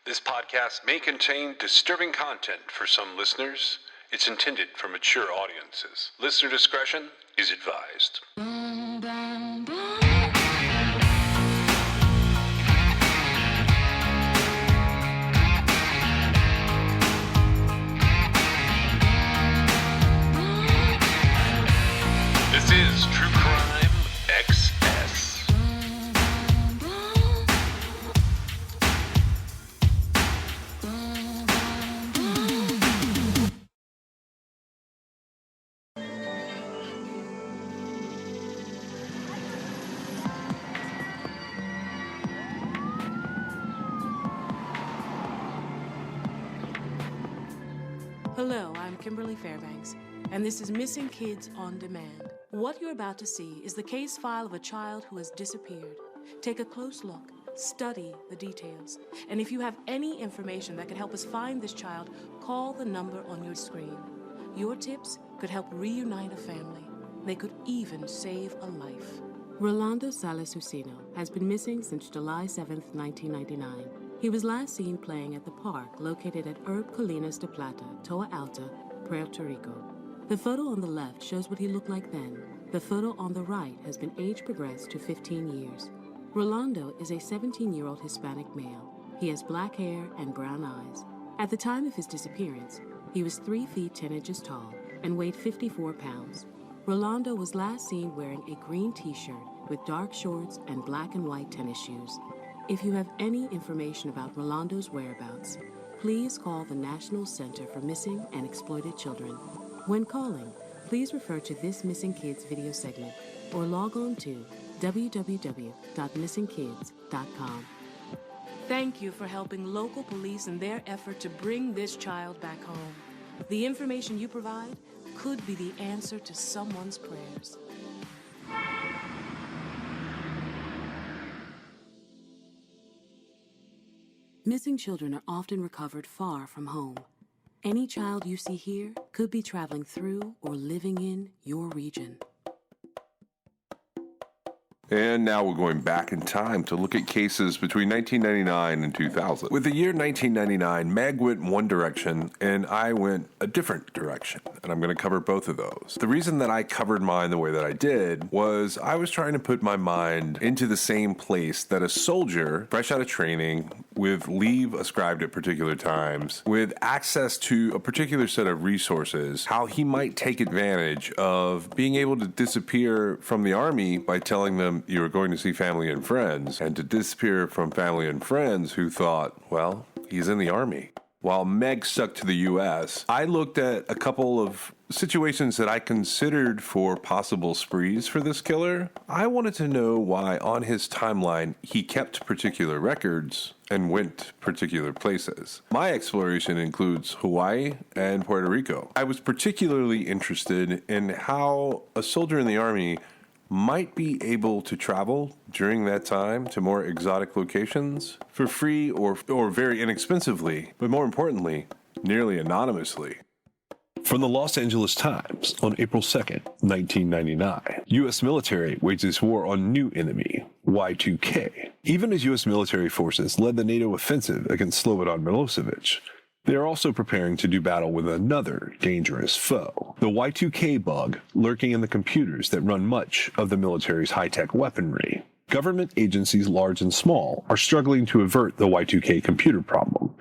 This podcast may contain disturbing content for some listeners. It's intended for mature audiences. Listener discretion is advised. This is True Crime XS. Hello, I'm Kimberly Fairbanks, and this is Missing Kids on Demand. What you're about to see is the case file of a child who has disappeared. Take a close look, study the details, and if you have any information that could help us find this child, call the number on your screen. Your tips could help reunite a family. They could even save a life. Rolando Salas Ucino has been missing since July 7th, 1999. He was last seen playing at the park located at Herb Colinas de Plata, Toa Alta, Puerto Rico. The photo on the left shows what he looked like then. The photo on the right has been age progressed to 15 years. Rolando is a 17-year-old Hispanic male. He has black hair and brown eyes. At the time of his disappearance, he was 3 feet 10 inches tall and weighed 54 pounds. Rolando was last seen wearing a green t-shirt with dark shorts and black and white tennis shoes. If you have any information about Rolando's whereabouts, please call the National Center for Missing and Exploited Children. When calling, please refer to this Missing Kids video segment or log on to www.missingkids.com. Thank you for helping local police in their effort to bring this child back home. The information you provide could be the answer to someone's prayers. Missing children are often recovered far from home. Any child you see here could be traveling through or living in your region. And now we're going back in time to look at cases between 1999 and 2000. With the year 1999, Meg went one direction and I went a different direction. And I'm going to cover both of those. The reason that I covered mine the way that I did was I was trying to put my mind into the same place that a soldier, fresh out of training, with leave ascribed at particular times, with access to a particular set of resources, how he might take advantage of being able to disappear from the Army by telling them you were going to see family and friends, and to disappear from family and friends who thought, well, he's in the Army. While Meg stuck to the U.S., I looked at a couple of situations that I considered for possible sprees for this killer. I wanted to know why on his timeline he kept particular records and went particular places. My exploration includes Hawaii and Puerto Rico. I was particularly interested in how a soldier in the Army might be able to travel during that time to more exotic locations for free or very inexpensively, but more importantly, nearly anonymously. From the Los Angeles Times on April 2nd, 1999, U.S. military wages war on new enemy, Y2K. Even as U.S. military forces led the NATO offensive against Slobodan Milosevic, they are also preparing to do battle with another dangerous foe, the Y2K bug lurking in the computers that run much of the military's high-tech weaponry. Government agencies large and small are struggling to avert the Y2K computer problem,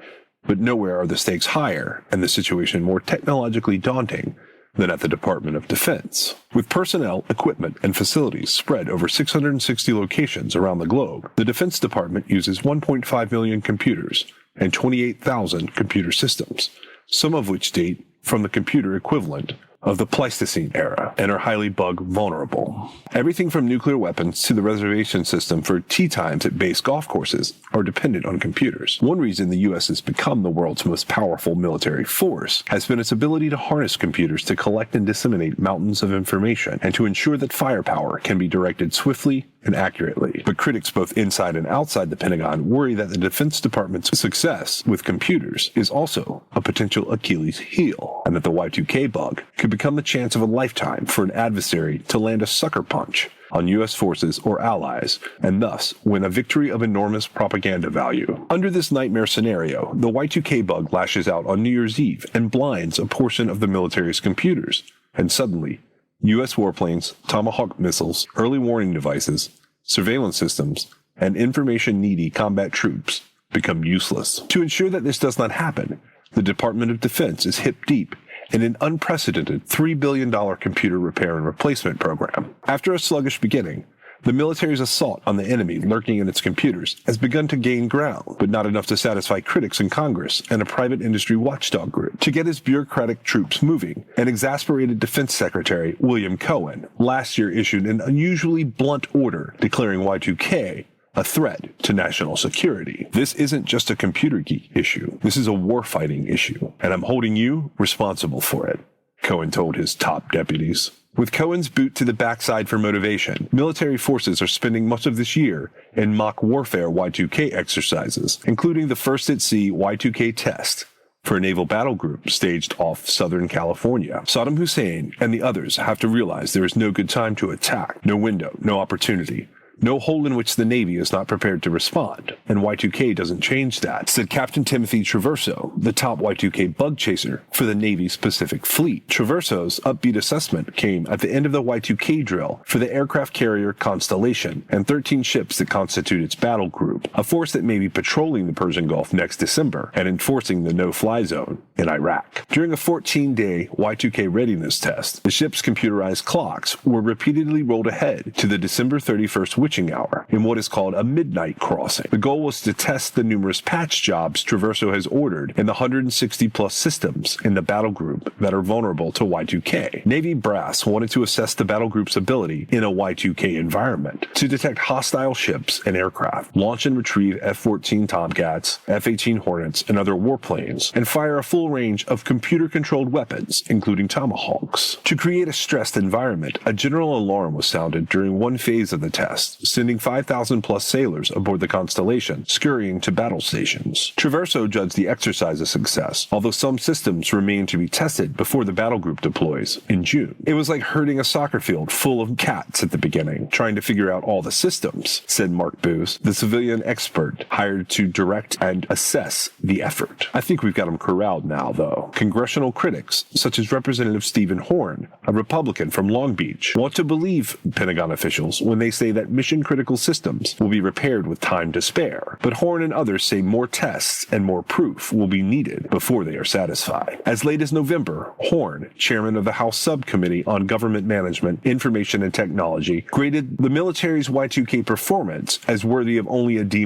but nowhere are the stakes higher and the situation more technologically daunting than at the Department of Defense. With personnel, equipment, and facilities spread over 660 locations around the globe, the Defense Department uses 1.5 million computers and 28,000 computer systems, some of which date from the computer equivalent of the Pleistocene era and are highly bug vulnerable. Everything from nuclear weapons to the reservation system for tee times at base golf courses are dependent on computers. One reason the U.S. has become the world's most powerful military force has been its ability to harness computers to collect and disseminate mountains of information and to ensure that firepower can be directed swiftly and accurately. But critics both inside and outside the Pentagon worry that the Defense Department's success with computers is also a potential Achilles heel, and that the Y2K bug could become the chance of a lifetime for an adversary to land a sucker punch on U.S. forces or allies, and thus win a victory of enormous propaganda value. Under this nightmare scenario, the Y2K bug lashes out on New Year's Eve and blinds a portion of the military's computers, and suddenly, U.S. warplanes, Tomahawk missiles, early warning devices, surveillance systems, and information-needy combat troops become useless. To ensure that this does not happen, the Department of Defense is hip-deep in an unprecedented $3 billion computer repair and replacement program. After a sluggish beginning, the military's assault on the enemy lurking in its computers has begun to gain ground, but not enough to satisfy critics in Congress and a private industry watchdog group. To get his bureaucratic troops moving, an exasperated Defense Secretary, William Cohen, last year issued an unusually blunt order declaring Y2K a threat to national security. This isn't just a computer geek issue. This is a warfighting issue, and I'm holding you responsible for it, Cohen told his top deputies. With Cohen's boot to the backside for motivation, military forces are spending much of this year in mock warfare Y2K exercises, including the first at sea Y2K test for a naval battle group staged off Southern California. Saddam Hussein and the others have to realize there is no good time to attack, no window, no opportunity. No hole in which the Navy is not prepared to respond, and Y2K doesn't change that, said Captain Timothy Traverso, the top Y2K bug chaser for the Navy's Pacific Fleet. Traverso's upbeat assessment came at the end of the Y2K drill for the aircraft carrier Constellation and 13 ships that constitute its battle group, a force that may be patrolling the Persian Gulf next December and enforcing the no-fly zone in Iraq. During a 14-day Y2K readiness test, the ship's computerized clocks were repeatedly rolled ahead to the December 31st witching hour in what is called a midnight crossing. The goal was to test the numerous patch jobs Traverso has ordered in the 160-plus systems in the battle group that are vulnerable to Y2K. Navy brass wanted to assess the battle group's ability in a Y2K environment to detect hostile ships and aircraft, launch and retrieve F-14 Tomcats, F-18 Hornets, and other warplanes, and fire a full range of computer-controlled weapons, including Tomahawks. To create a stressed environment, a general alarm was sounded during one phase of the test, sending 5,000-plus sailors aboard the Constellation, scurrying to battle stations. Traverso judged the exercise a success, although some systems remain to be tested before the battle group deploys in June. It was like herding a soccer field full of cats at the beginning, trying to figure out all the systems, said Mark Booth, the civilian expert hired to direct and assess the effort. I think we've got them corralled now, though. Congressional critics, such as Representative Stephen Horn, a Republican from Long Beach, want to believe Pentagon officials when they say that mission-critical systems will be repaired with time to spare. But Horn and others say more tests and more proof will be needed before they are satisfied. As late as November, Horn, chairman of the House Subcommittee on Government Management, Information and Technology, graded the military's Y2K performance as worthy of only a D-.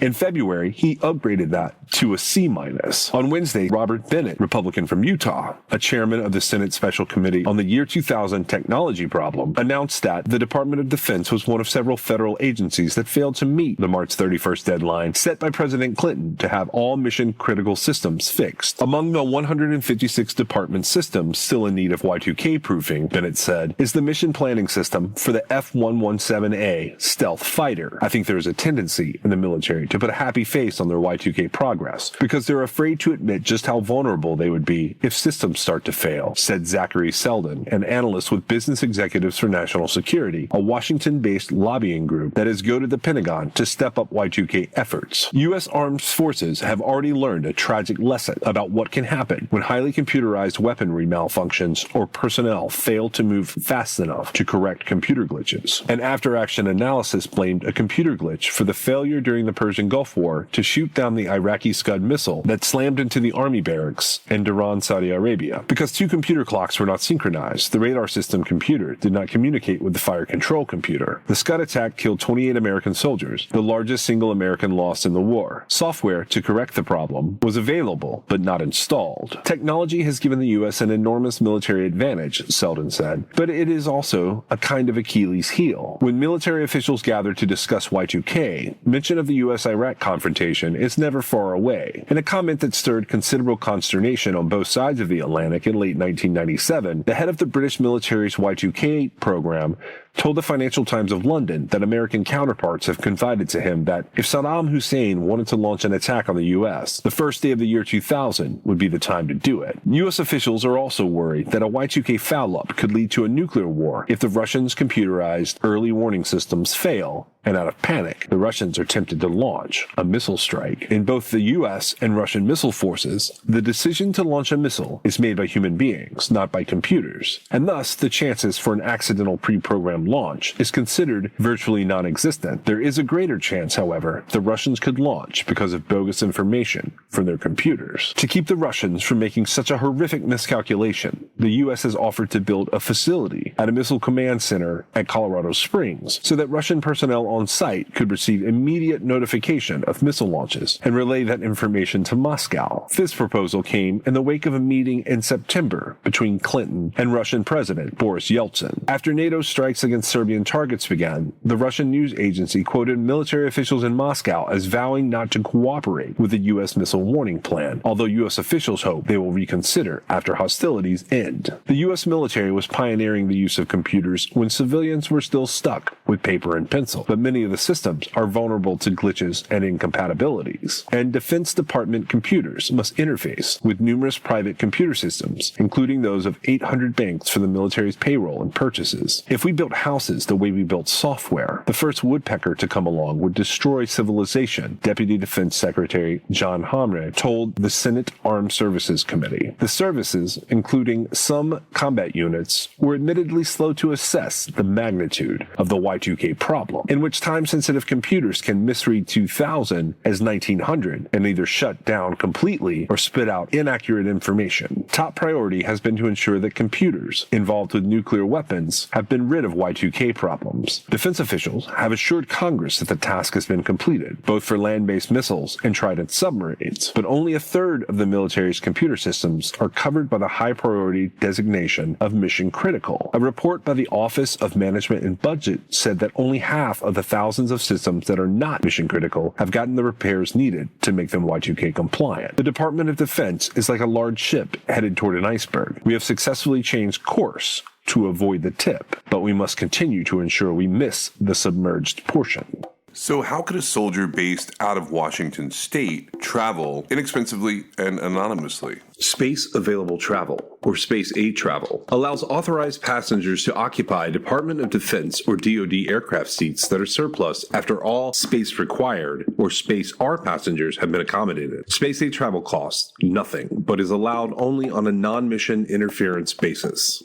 In February, he upgraded that to a C-. On Wednesday, Robert Bennett, Republican from Utah, a chairman of the Senate Special Committee on the Year 2000 Technology Problem, announced that the Department of Defense was one of several federal agencies that failed to meet the March 31st deadline set by President Clinton to have all mission-critical systems fixed. Among the 156 department systems still in need of Y2K proofing, Bennett said, is the mission planning system for the F-117A stealth fighter. I think there is a tendency in the military to put a happy face on their Y2K progress because they're afraid to admit just how vulnerable they would be if systems start to fail, said Zachary Selden, an analyst with Business Executives for National Security, a Washington-based lobbying group that has goaded the Pentagon to step up Y2K efforts. U.S. armed forces have already learned a tragic lesson about what can happen when highly computerized weaponry malfunctions or personnel fail to move fast enough to correct computer glitches. An after-action analysis blamed a computer glitch for the failure during the Persian Gulf War to shoot down the Iraqi Scud missile that slammed into the army barracks in Dhahran, Saudi Arabia. Because two computer clocks were not synchronized, the radar system computer did not communicate with the fire control computer. The Scud attack killed 28 American soldiers, the largest single American loss in the war. Software to correct the problem was available, but not installed. Technology has given the U.S. an enormous military advantage, Selden said, but it is also a kind of Achilles heel. When military officials gather to discuss Y2K, mention of the U.S.-Iraq confrontation is never far away. In a comment that stirred considerable consternation on both sides of the Atlantic in late 1997, the head of the British military's Y2K program told the Financial Times of London that American counterparts have confided to him that if Saddam Hussein wanted to launch an attack on the U.S., the first day of the year 2000 would be the time to do it. U.S. officials are also worried that a Y2K foul-up could lead to a nuclear war if the Russians' computerized early warning systems fail, and out of panic, the Russians are tempted to launch a missile strike. In both the U.S. and Russian missile forces, the decision to launch a missile is made by human beings, not by computers, and thus the chances for an accidental pre-programmed launch is considered virtually non-existent. There is a greater chance, however, the Russians could launch because of bogus information from their computers. To keep the Russians from making such a horrific miscalculation, the U.S. has offered to build a facility at a missile command center at Colorado Springs so that Russian personnel on site could receive immediate notification of missile launches and relay that information to Moscow. This proposal came in the wake of a meeting in September between Clinton and Russian President Boris Yeltsin. After NATO's strikes against Serbian targets began, the Russian news agency quoted military officials in Moscow as vowing not to cooperate with the U.S. missile warning plan, although U.S. officials hope they will reconsider after hostilities end. The U.S. military was pioneering the use of computers when civilians were still stuck with paper and pencil, but many of the systems are vulnerable to glitches and incompatibilities, and Defense Department computers must interface with numerous private computer systems, including those of 800 banks for the military's payroll and purchases. If we built houses the way we built software, the first woodpecker to come along would destroy civilization, Deputy Defense Secretary John Hamre told the Senate Armed Services Committee. The services, including some combat units, were admittedly slow to assess the magnitude of the Y2K problem, in which time-sensitive computers can misread 2000 as 1900 and either shut down completely or spit out inaccurate information. Top priority has been to ensure that computers involved with nuclear weapons have been rid of Y2K problems. Defense officials have assured Congress that the task has been completed, both for land-based missiles and Trident submarines, but only a third of the military's computer systems are covered by the high-priority designation of mission critical. A report by the Office of Management and Budget said that only half of the thousands of systems that are not mission critical have gotten the repairs needed to make them Y2K compliant. The Department of Defense is like a large ship headed toward an iceberg. We have successfully changed course to avoid the tip, but we must continue to ensure we miss the submerged portion. So how could a soldier based out of Washington state travel inexpensively and anonymously? Space Available Travel, or Space Aid Travel, allows authorized passengers to occupy Department of Defense or DoD aircraft seats that are surplus after all space required or space R passengers have been accommodated. Space Aid Travel costs nothing, but is allowed only on a non-mission interference basis.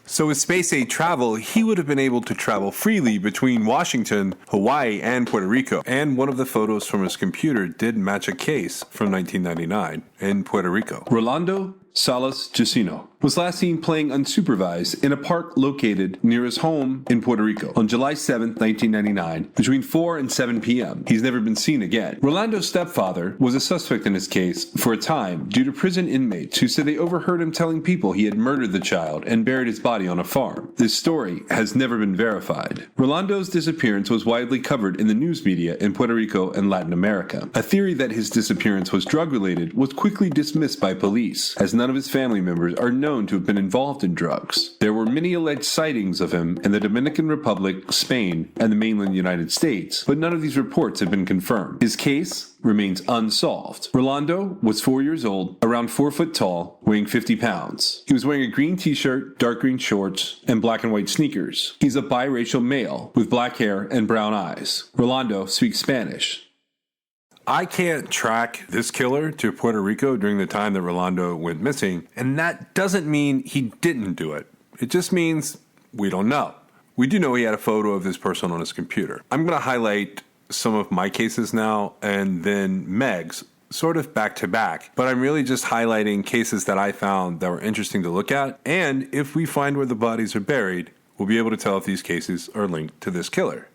So with Space Aid Travel, he would have been able to travel freely between Washington, Hawaii, and Puerto Rico. And one of the photos from his computer did match a case from 1999 in Puerto Rico. Rolando Salas Jacino was last seen playing unsupervised in a park located near his home in Puerto Rico on July 7, 1999, between 4 and 7 p.m. He's never been seen again. Rolando's stepfather was a suspect in his case for a time due to prison inmates who said they overheard him telling people he had murdered the child and buried his body on a farm. This story has never been verified. Rolando's disappearance was widely covered in the news media in Puerto Rico and Latin America. A theory that his disappearance was drug-related was quickly dismissed by police, as none of his family members are known to have been involved in drugs. There were many alleged sightings of him in the Dominican Republic, Spain, and the mainland United States, but none of these reports have been confirmed. His case remains unsolved. Rolando was 4 years old, around 4 foot tall, weighing 50 pounds. He was wearing a green t-shirt, dark green shorts, and black and white sneakers. He's a biracial male with black hair and brown eyes. Rolando speaks Spanish. I can't track this killer to Puerto Rico during the time that Rolando went missing, and that doesn't mean he didn't do it. It just means we don't know. We do know he had a photo of this person on his computer. I'm going to highlight some of my cases now and then Meg's, sort of back to back, but I'm really just highlighting cases that I found that were interesting to look at, and if we find where the bodies are buried, we'll be able to tell if these cases are linked to this killer.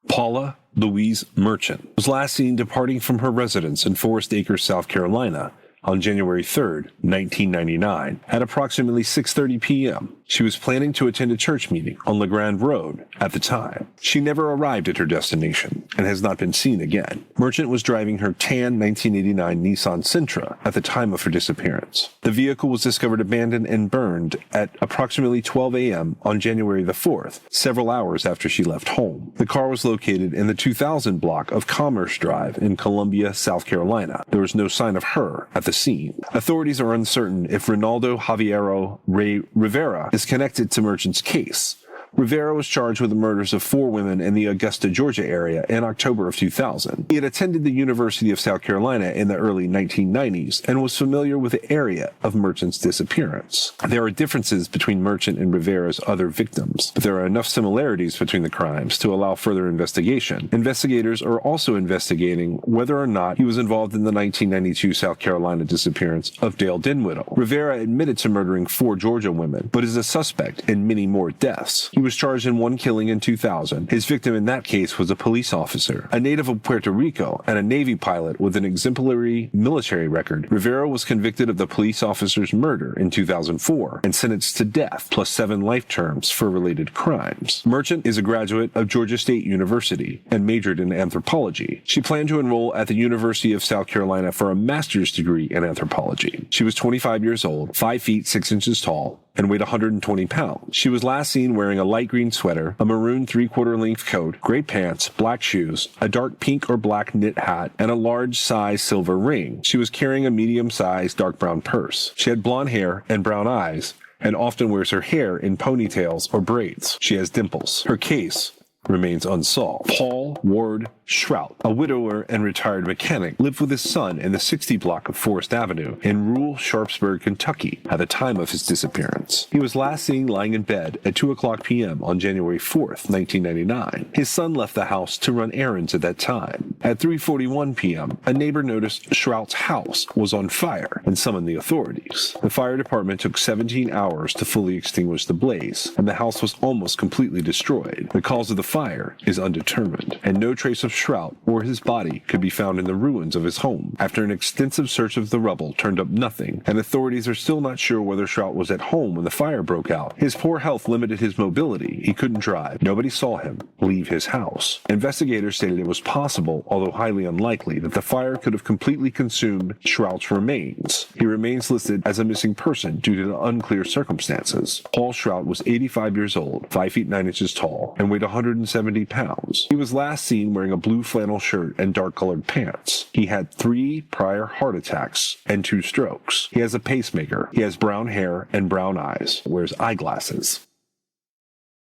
Paula Louise Merchant was last seen departing from her residence in Forest Acres, South Carolina on January 3, 1999 at approximately 6:30 p.m. She was planning to attend a church meeting on LeGrand Road at the time. She never arrived at her destination and has not been seen again. Merchant was driving her tan 1989 Nissan Sentra at the time of her disappearance. The vehicle was discovered abandoned and burned at approximately 12 a.m. on January the 4th, several hours after she left home. The car was located in the 2000 block of Commerce Drive in Columbia, South Carolina. There was no sign of her at the scene. Authorities are uncertain if Ronaldo Javiero Ray Rivera is connected to Merchant's case. Rivera was charged with the murders of 4 women in the Augusta, Georgia area in October of 2000. He had attended the University of South Carolina in the early 1990s and was familiar with the area of Merchant's disappearance. There are differences between Merchant and Rivera's other victims, but there are enough similarities between the crimes to allow further investigation. Investigators are also investigating whether or not he was involved in the 1992 South Carolina disappearance of Dale Dinwiddie. Rivera admitted to murdering 4 Georgia women, but is a suspect in many more deaths. He was charged in 1 killing in 2000. His victim in that case was a police officer, a native of Puerto Rico, and a Navy pilot with an exemplary military record. Rivera was convicted of the police officer's murder in 2004 and sentenced to death, plus 7 life terms for related crimes. Merchant is a graduate of Georgia State University and majored in anthropology. She planned to enroll at the University of South Carolina for a master's degree in anthropology. She was 25 years old, 5 feet 6 inches tall, and weighed 120 pounds. She was last seen wearing a light green sweater, a maroon 3/4 length coat, gray pants, black shoes, a dark pink or black knit hat, and a large size silver ring. She was carrying a medium-sized dark brown purse. She had blonde hair and brown eyes, and often wears her hair in ponytails or braids. She has dimples. Her case remains unsolved. Paul Ward Shrout, a widower and retired mechanic, lived with his son in the 60 block of Forest Avenue in rural Sharpsburg, Kentucky at the time of his disappearance. He was last seen lying in bed at 2:00 p.m. on January 4th, 1999. His son left the house to run errands at that time. At 3:41 p.m., a neighbor noticed Shrout's house was on fire and summoned the authorities. The fire department took 17 hours to fully extinguish the blaze, and the house was almost completely destroyed. The cause of the fire is undetermined, and no trace of Shrout or his body could be found in the ruins of his home. After an extensive search of the rubble turned up nothing, and authorities are still not sure whether Shrout was at home when the fire broke out. His poor health limited his mobility. He couldn't drive. Nobody saw him leave his house. Investigators stated it was possible, although highly unlikely, that the fire could have completely consumed Shrout's remains. He remains listed as a missing person due to the unclear circumstances. Paul Shrout was 85 years old, 5 feet 9 inches tall, and weighed 170 pounds. He was last seen wearing a blue flannel shirt and dark-colored pants. He had 3 prior heart attacks and 2 strokes. He has a pacemaker. He has brown hair and brown eyes. Wears eyeglasses.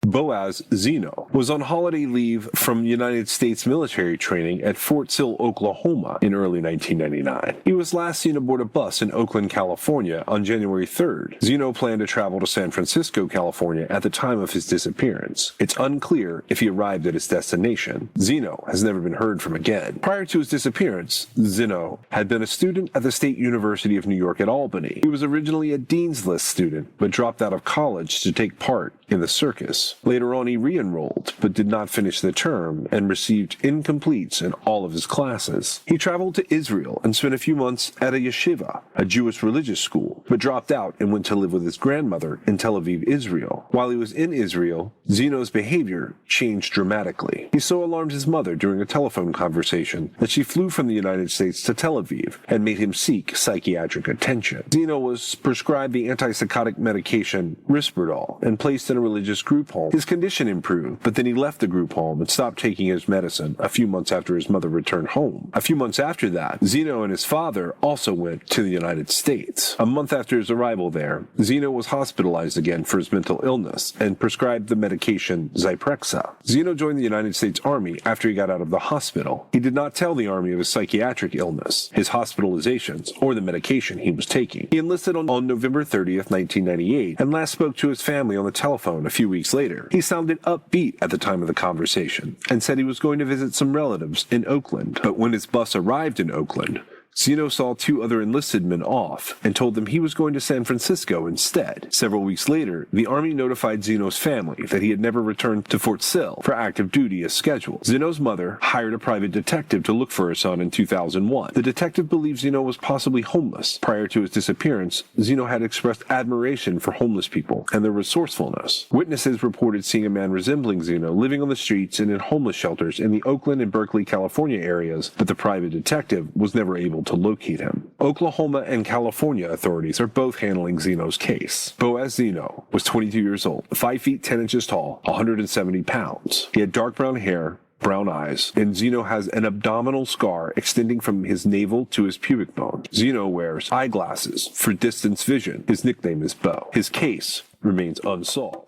Boaz Zeno was on holiday leave from United States military training at Fort Sill, Oklahoma in early 1999. He was last seen aboard a bus in Oakland, California on January 3rd. Zeno planned to travel to San Francisco, California at the time of his disappearance. It's unclear if he arrived at his destination. Zeno has never been heard from again. Prior to his disappearance, Zeno had been a student at the State University of New York at Albany. He was originally a Dean's List student, but dropped out of college to take part in the circus. Later on, he re-enrolled, but did not finish the term and received incompletes in all of his classes. He traveled to Israel and spent a few months at a yeshiva, a Jewish religious school, but dropped out and went to live with his grandmother in Tel Aviv, Israel. While he was in Israel, Zeno's behavior changed dramatically. He so alarmed his mother during a telephone conversation that she flew from the United States to Tel Aviv and made him seek psychiatric attention. Zeno was prescribed the antipsychotic medication Risperdal and placed in a religious group home. His condition improved, but then he left the group home and stopped taking his medicine a few months after his mother returned home. A few months after that, Zeno and his father also went to the United States. A month after his arrival there, Zeno was hospitalized again for his mental illness and prescribed the medication Zyprexa. Zeno joined the United States Army after he got out of the hospital. He did not tell the Army of his psychiatric illness, his hospitalizations, or the medication he was taking. He enlisted on November 30th, 1998, and last spoke to his family on the telephone a few weeks later. He sounded upbeat at the time of the conversation and said he was going to visit some relatives in Oakland. But when his bus arrived in Oakland, Zeno saw 2 other enlisted men off and told them he was going to San Francisco instead. Several weeks later, the Army notified Zeno's family that he had never returned to Fort Sill for active duty as scheduled. Zeno's mother hired a private detective to look for her son in 2001. The detective believed Zeno was possibly homeless. Prior to his disappearance, Zeno had expressed admiration for homeless people and their resourcefulness. Witnesses reported seeing a man resembling Zeno living on the streets and in homeless shelters in the Oakland and Berkeley, California areas, but the private detective was never able to locate him. Oklahoma and California authorities are both handling Zeno's case. Boaz Zeno was 22 years old, 5 feet 10 inches tall, 170 pounds. He had dark brown hair, brown eyes, and Zeno has an abdominal scar extending from his navel to his pubic bone. Zeno wears eyeglasses for distance vision. His nickname is Bo. His case remains unsolved.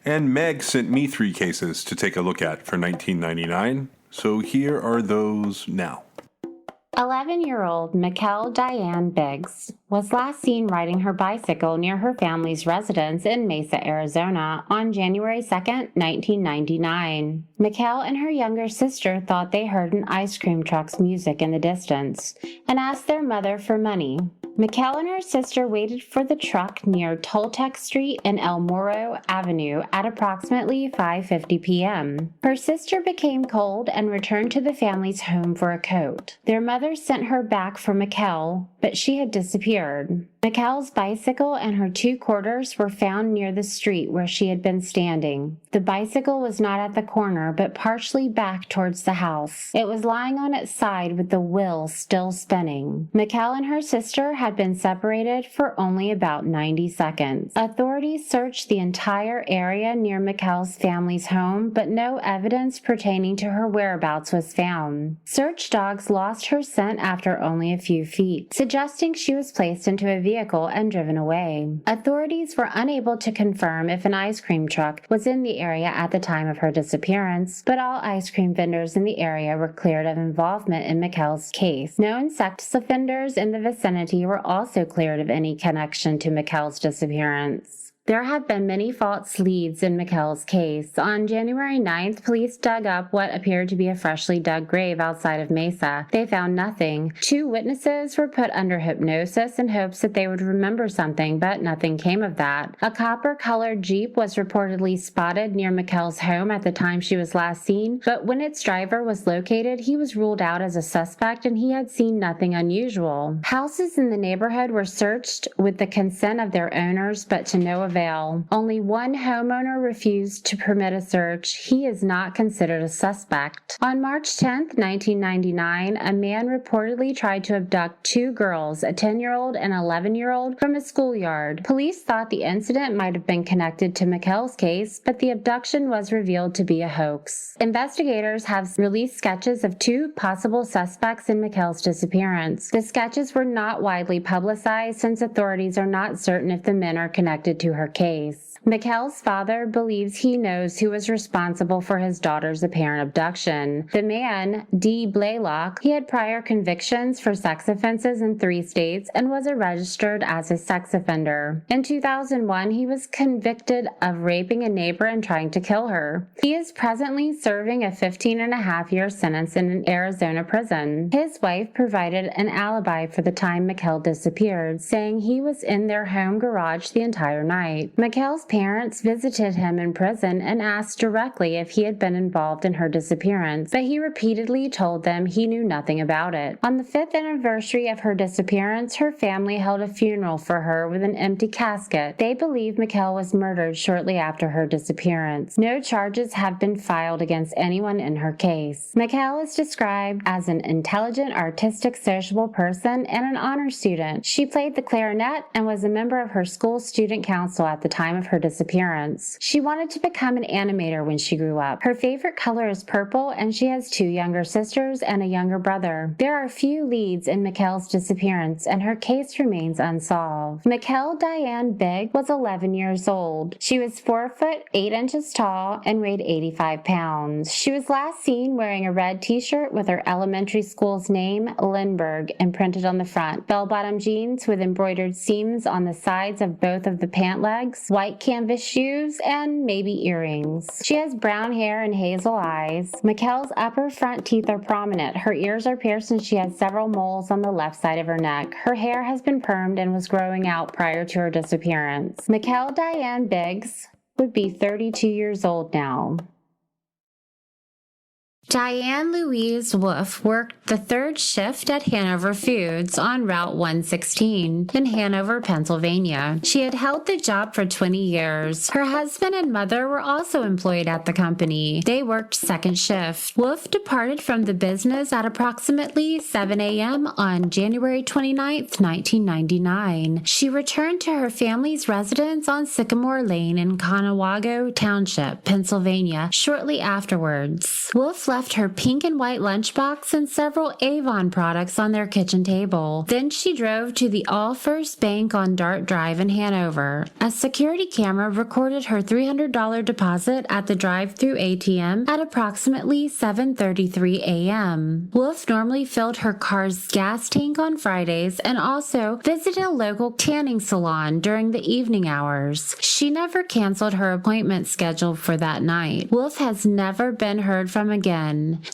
And Meg sent me 3 cases to take a look at for 1999, so here are those now. 11-year-old Mikkel Diane Biggs was last seen riding her bicycle near her family's residence in Mesa, Arizona on January 2, 1999. Mikkel and her younger sister thought they heard an ice cream truck's music in the distance and asked their mother for money. Mikkel and her sister waited for the truck near Toltec Street and El Morro Avenue at approximately 5:50 p.m. Her sister became cold and returned to the family's home for a coat. Their mother sent her back for Mikkel, but she had disappeared. Mikkel's bicycle and her 2 quarters were found near the street where she had been standing. The bicycle was not at the corner, but partially back towards the house. It was lying on its side with the wheel still spinning. Mikkel and her sister had been separated for only about 90 seconds. Authorities searched the entire area near Mikkel's family's home, but no evidence pertaining to her whereabouts was found. Search dogs lost her scent after only a few feet, suggesting she was placed into a vehicle and driven away. Authorities were unable to confirm if an ice cream truck was in the area at the time of her disappearance, but all ice cream vendors in the area were cleared of involvement in Mikkel's case. Known sex offenders in the vicinity were also cleared of any connection to Mikkel's disappearance. There have been many false leads in Mikkel's case. On January 9th, police dug up what appeared to be a freshly dug grave outside of Mesa. They found nothing. 2 witnesses were put under hypnosis in hopes that they would remember something, but nothing came of that. A copper-colored Jeep was reportedly spotted near Mikkel's home at the time she was last seen, but when its driver was located, he was ruled out as a suspect and he had seen nothing unusual. Houses in the neighborhood were searched with the consent of their owners, but to no avail. Only one homeowner refused to permit a search. He is not considered a suspect. On March 10, 1999, a man reportedly tried to abduct 2 girls, a 10-year-old and 11-year-old, from a schoolyard. Police thought the incident might have been connected to Mikkel's case, but the abduction was revealed to be a hoax. Investigators have released sketches of 2 possible suspects in Mikkel's disappearance. The sketches were not widely publicized since authorities are not certain if the men are connected to her case. Mikkel's father believes he knows who was responsible for his daughter's apparent abduction. The man, D. Blaylock, he had prior convictions for sex offenses in 3 states and was registered as a sex offender. In 2001, he was convicted of raping a neighbor and trying to kill her. He is presently serving a 15-and-a-half-year sentence in an Arizona prison. His wife provided an alibi for the time Mikkel disappeared, saying he was in their home garage the entire night. Mikkel's parents visited him in prison and asked directly if he had been involved in her disappearance, but he repeatedly told them he knew nothing about it. On the 5th anniversary of her disappearance, her family held a funeral for her with an empty casket. They believe Mikkel was murdered shortly after her disappearance. No charges have been filed against anyone in her case. Mikkel is described as an intelligent, artistic, sociable person and an honor student. She played the clarinet and was a member of her school's student council at the time of her disappearance. She wanted to become an animator when she grew up. Her favorite color is purple, and she has 2 younger sisters and a younger brother. There are few leads in Mikkel's disappearance, and her case remains unsolved. Mikkel Diane Biggs was 11 years old. She was 4 foot 8 inches tall and weighed 85 pounds. She was last seen wearing a red t-shirt with her elementary school's name, Lindbergh, imprinted on the front, bell-bottom jeans with embroidered seams on the sides of both of the pant legs, white canvas shoes, and maybe earrings. She has brown hair and hazel eyes. Mikkel's upper front teeth are prominent. Her ears are pierced and she has several moles on the left side of her neck. Her hair has been permed and was growing out prior to her disappearance. Mikkel Diane Biggs would be 32 years old now. Diane Louise Wolf worked the third shift at Hanover Foods on Route 116 in Hanover, Pennsylvania. She had held the job for 20 years. Her husband and mother were also employed at the company. They worked second shift. Wolf departed from the business at approximately 7 a.m. on January 29, 1999. She returned to her family's residence on Sycamore Lane in Conewago Township, Pennsylvania, shortly afterwards. Wolf left her pink and white lunchbox and several Avon products on their kitchen table. Then she drove to the All First Bank on Dart Drive in Hanover. A security camera recorded her $300 deposit at the drive-through ATM at approximately 7:33 a.m. Wolf normally filled her car's gas tank on Fridays and also visited a local tanning salon during the evening hours. She never canceled her appointment scheduled for that night. Wolf has never been heard from again.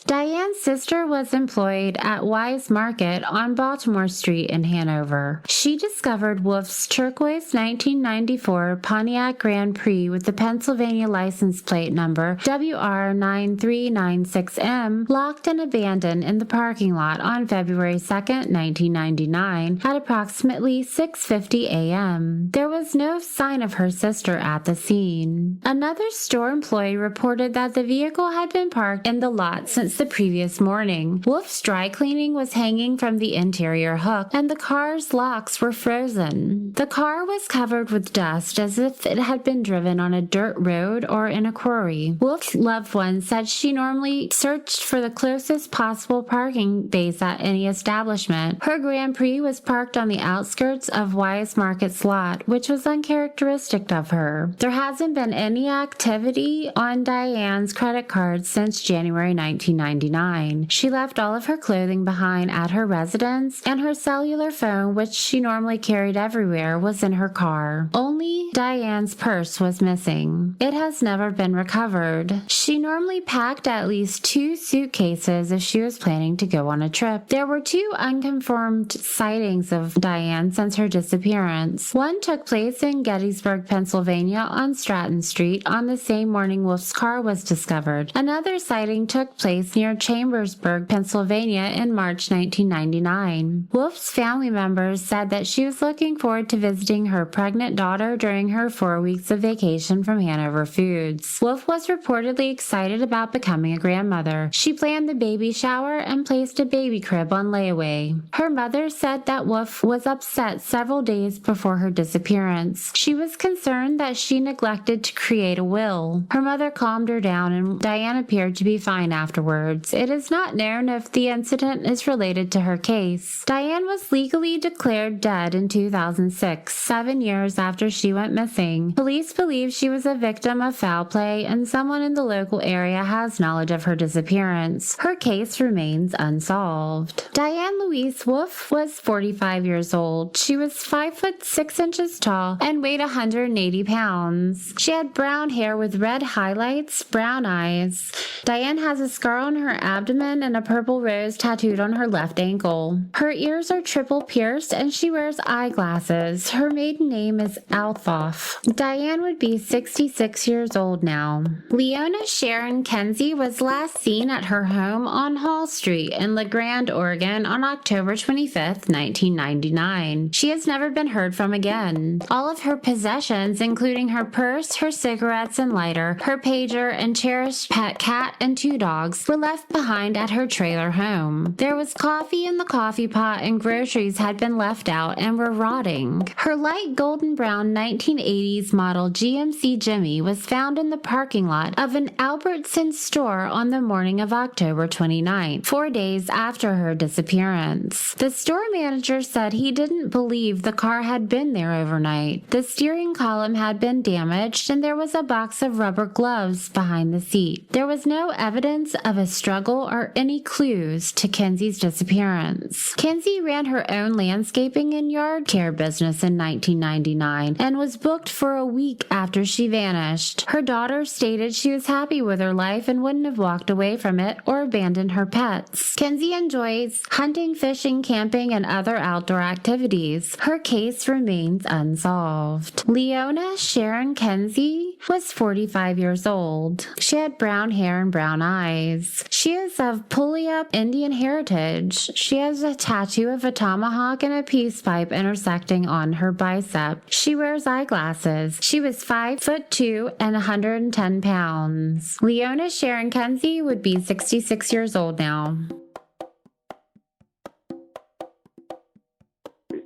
Diane's sister was employed at Wise Market on Baltimore Street in Hanover. She discovered Wolf's turquoise 1994 Pontiac Grand Prix with the Pennsylvania license plate number WR9396M locked and abandoned in the parking lot on February 2, 1999 at approximately 6:50 a.m. There was no sign of her sister at the scene. Another store employee reported that the vehicle had been parked in the lot since the previous morning. Wolf's dry cleaning was hanging from the interior hook, and the car's locks were frozen. The car was covered with dust as if it had been driven on a dirt road or in a quarry. Wolf's loved one said she normally searched for the closest possible parking base at any establishment. Her Grand Prix was parked on the outskirts of Wise Market's lot, which was uncharacteristic of her. There hasn't been any activity on Diane's credit card since January 1999. She left all of her clothing behind at her residence, and her cellular phone, which she normally carried everywhere, was in her car. Only Diane's purse was missing. It has never been recovered. She normally packed at least 2 suitcases if she was planning to go on a trip. There were 2 unconfirmed sightings of Diane since her disappearance. One took place in Gettysburg, Pennsylvania on Stratton Street on the same morning Wolf's car was discovered. Another sighting took place near Chambersburg, Pennsylvania in March 1999. Wolf's family members said that she was looking forward to visiting her pregnant daughter during her 4 weeks of vacation from Hanover Foods. Wolf was reportedly excited about becoming a grandmother. She planned the baby shower and placed a baby crib on layaway. Her mother said that Wolf was upset several days before her disappearance. She was concerned that she neglected to create a will. Her mother calmed her down and Diane appeared to be fine afterwards. It is not known if the incident is related to her case. Diane was legally declared dead in 2006, 7 years after she went missing. Police believe she was a victim of foul play and someone in the local area has knowledge of her disappearance. Her case remains unsolved. Diane Louise Wolf was 45 years old. She was 5 foot 6 inches tall and weighed 180 pounds. She had brown hair with red highlights, brown eyes. Diane has a scar on her abdomen and a purple rose tattooed on her left ankle. Her ears are triple pierced and she wears eyeglasses. Her maiden name is Althoff. Diane would be 66 years old now. Leona Sharon Kenzie was last seen at her home on Hall Street in La Grande, Oregon on October 25, 1999. She has never been heard from again. All of her possessions, including her purse, her cigarettes and lighter, her pager, and cherished pet cat and 2 dogs, were left behind at her trailer home. There was coffee in the coffee pot and groceries had been left out and were rotting. Her light golden brown 1980s model GMC Jimmy was found in the parking lot of an Albertsons store on the morning of October 29th, 4 days after her disappearance. The store manager said he didn't believe the car had been there overnight. The steering column had been damaged and there was a box of rubber gloves behind the seat. There was no evidence evidence of a struggle or any clues to Kenzie's disappearance. Kenzie ran her own landscaping and yard care business in 1999 and was booked for a week after she vanished. Her daughter stated she was happy with her life and wouldn't have walked away from it or abandoned her pets. Kenzie enjoys hunting, fishing, camping, and other outdoor activities. Her case remains unsolved. Leona Sharon Kenzie was 45 years old. She had brown hair and brown eyes. She is of Puyallup Indian heritage. She has a tattoo of a tomahawk and a peace pipe intersecting on her bicep. She wears eyeglasses. She was 5'2" and 110 pounds. Leona Sharon Kenzie would be 66 years old now.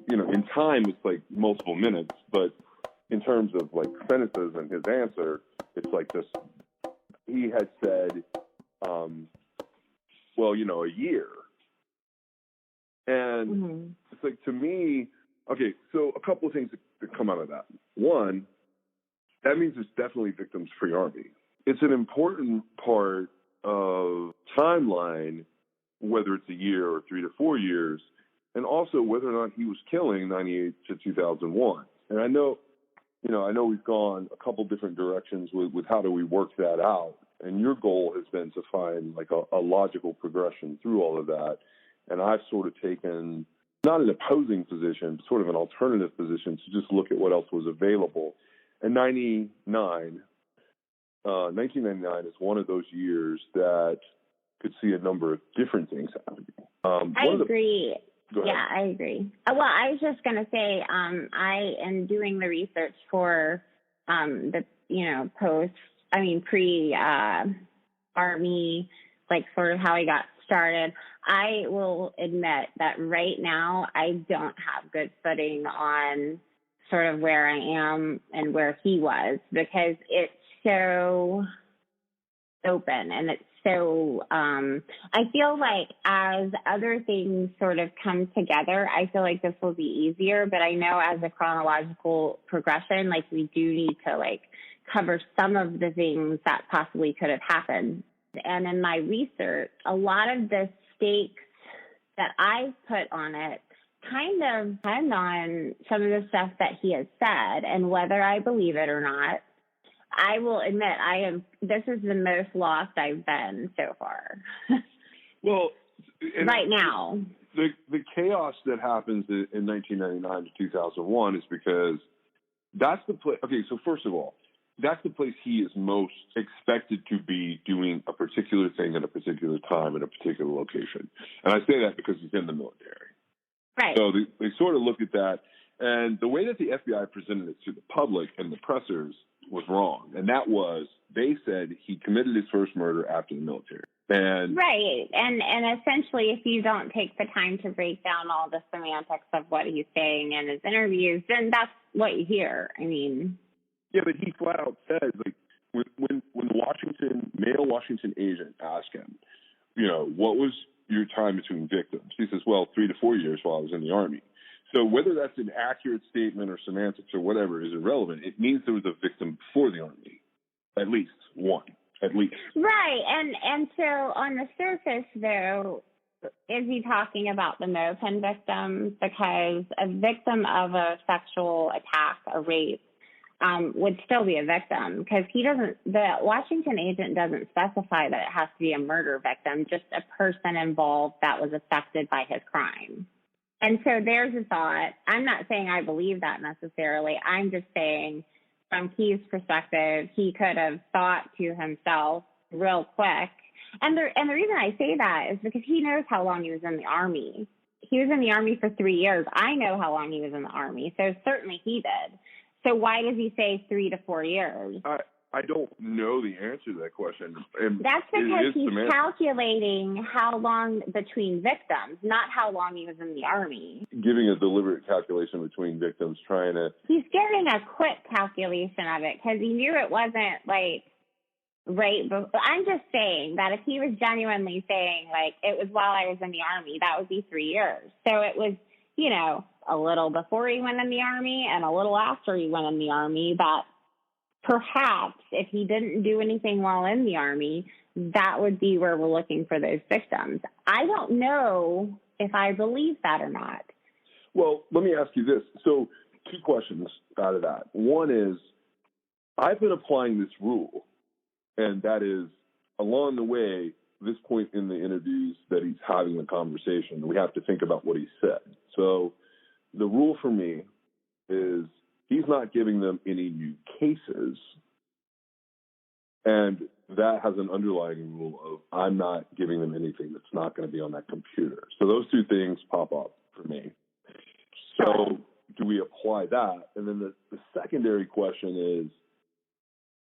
In time, it's like multiple minutes, but in terms of like sentences and his answer, it's like this. He had said, a year. And it's like, to me, okay, so a couple of things that come out of that. One, that means it's definitely victims-free Army. It's an important part of timeline, whether it's a year or 3 to 4 years, and also whether or not he was killing 98 to 2001. And I know we've gone a couple different directions with how do we work that out. And your goal has been to find like a logical progression through all of that. And I've sort of taken not an opposing position, but sort of an alternative position to just look at what else was available. And 1999 is one of those years that could see a number of different things happening. I agree. Yeah, I agree. Well, I was just going to say, I am doing the research for pre-Army, like sort of how he got started. I will admit that right now I don't have good footing on sort of where I am and where he was, because it's so open and it's so I feel like as other things sort of come together, I feel like this will be easier, but I know as a chronological progression, like we do need to like cover some of the things that possibly could have happened. And in my research, a lot of the stakes that I've put on it kind of depend on some of the stuff that he has said, and whether I believe it or not. I will admit this is the most lost I've been so far. Well, right now. The chaos that happens in 1999 to 2001 is because that's the place. Okay, so first of all, that's the place he is most expected to be doing a particular thing at a particular time in a particular location. And I say that because he's in the military. Right. So they sort of look at that. And the way that the FBI presented it to the public and the pressers was wrong. And that was, they said he committed his first murder after the military. And right. And essentially, if you don't take the time to break down all the semantics of what he's saying in his interviews, then that's what you hear. I mean, yeah, but he flat out said, like, when the male Washington agent asked him, what was your time between victims? He says, well, 3 to 4 years while I was in the Army. So whether that's an accurate statement or semantics or whatever is irrelevant. It means there was a victim before the Army, at least one, at least. Right, and so on the surface, though, is he talking about the Mopen victims? Because a victim of a sexual attack, a rape, would still be a victim, because the Washington agent doesn't specify that it has to be a murder victim, just a person involved that was affected by his crime. And so there's a thought. I'm not saying I believe that necessarily. I'm just saying from Key's perspective, he could have thought to himself real quick. And the reason I say that is because he knows how long he was in the Army. He was in the Army for 3 years. I know how long he was in the Army, so certainly he did. So why does he say 3 to 4 years? I don't know the answer to that question. That's because he's calculating how long between victims, not how long he was in the Army. Giving a deliberate calculation between victims, trying to... He's giving a quick calculation of it because he knew it wasn't like right before. I'm just saying that if he was genuinely saying like it was while I was in the Army, that would be 3 years. So it was, a little before he went in the Army and a little after he went in the Army, that perhaps if he didn't do anything while in the Army, that would be where we're looking for those victims. I don't know if I believe that or not. Well, let me ask you this. So 2 questions out of that. One is, I've been applying this rule, and that is, along the way, this point in the interviews that he's having the conversation, we have to think about what he said. So the rule for me is he's not giving them any new cases, and that has an underlying rule of I'm not giving them anything that's not going to be on that computer. So those 2 things pop up for me. So do we apply that? And then the secondary question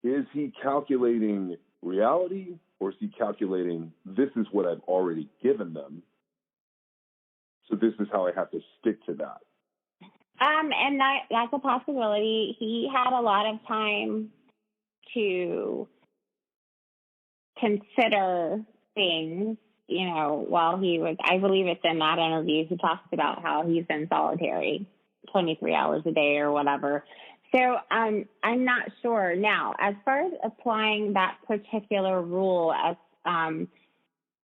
is he calculating reality, or is he calculating this is what I've already given them, so this is how I have to stick to that? And that's a possibility. He had a lot of time to consider things, while he was, I believe it's in that interview, he talks about how he's in solitary 23 hours a day or whatever. So I'm not sure. Now, as far as applying that particular rule, as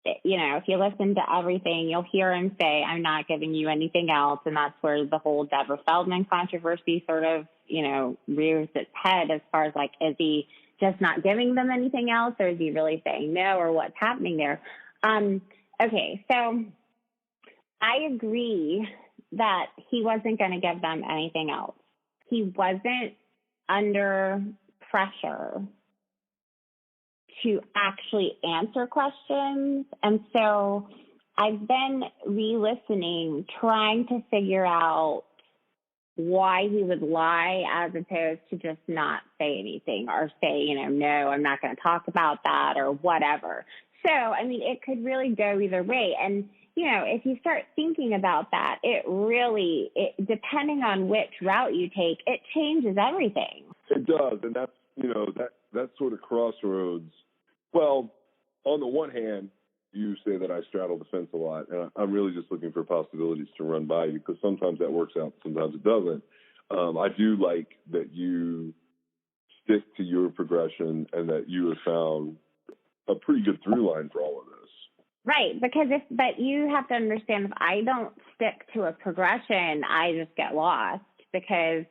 if you listen to everything, you'll hear him say, I'm not giving you anything else. And that's where the whole Deborah Feldman controversy sort of, rears its head as far as like, is he just not giving them anything else, or is he really saying no, or what's happening there? Okay, so I agree that he wasn't going to give them anything else. He wasn't under pressure to actually answer questions. And so I've been re-listening, trying to figure out why he would lie as opposed to just not say anything or say, no, I'm not going to talk about that or whatever. So, it could really go either way. And, if you start thinking about that, depending on which route you take, it changes everything. It does. And that's, that sort of crossroads. Well, on the one hand, you say that I straddle the fence a lot, and I'm really just looking for possibilities to run by you, because sometimes that works out, sometimes it doesn't. I do like that you stick to your progression and that you have found a pretty good through line for all of this. Right, but you have to understand, if I don't stick to a progression, I just get lost, because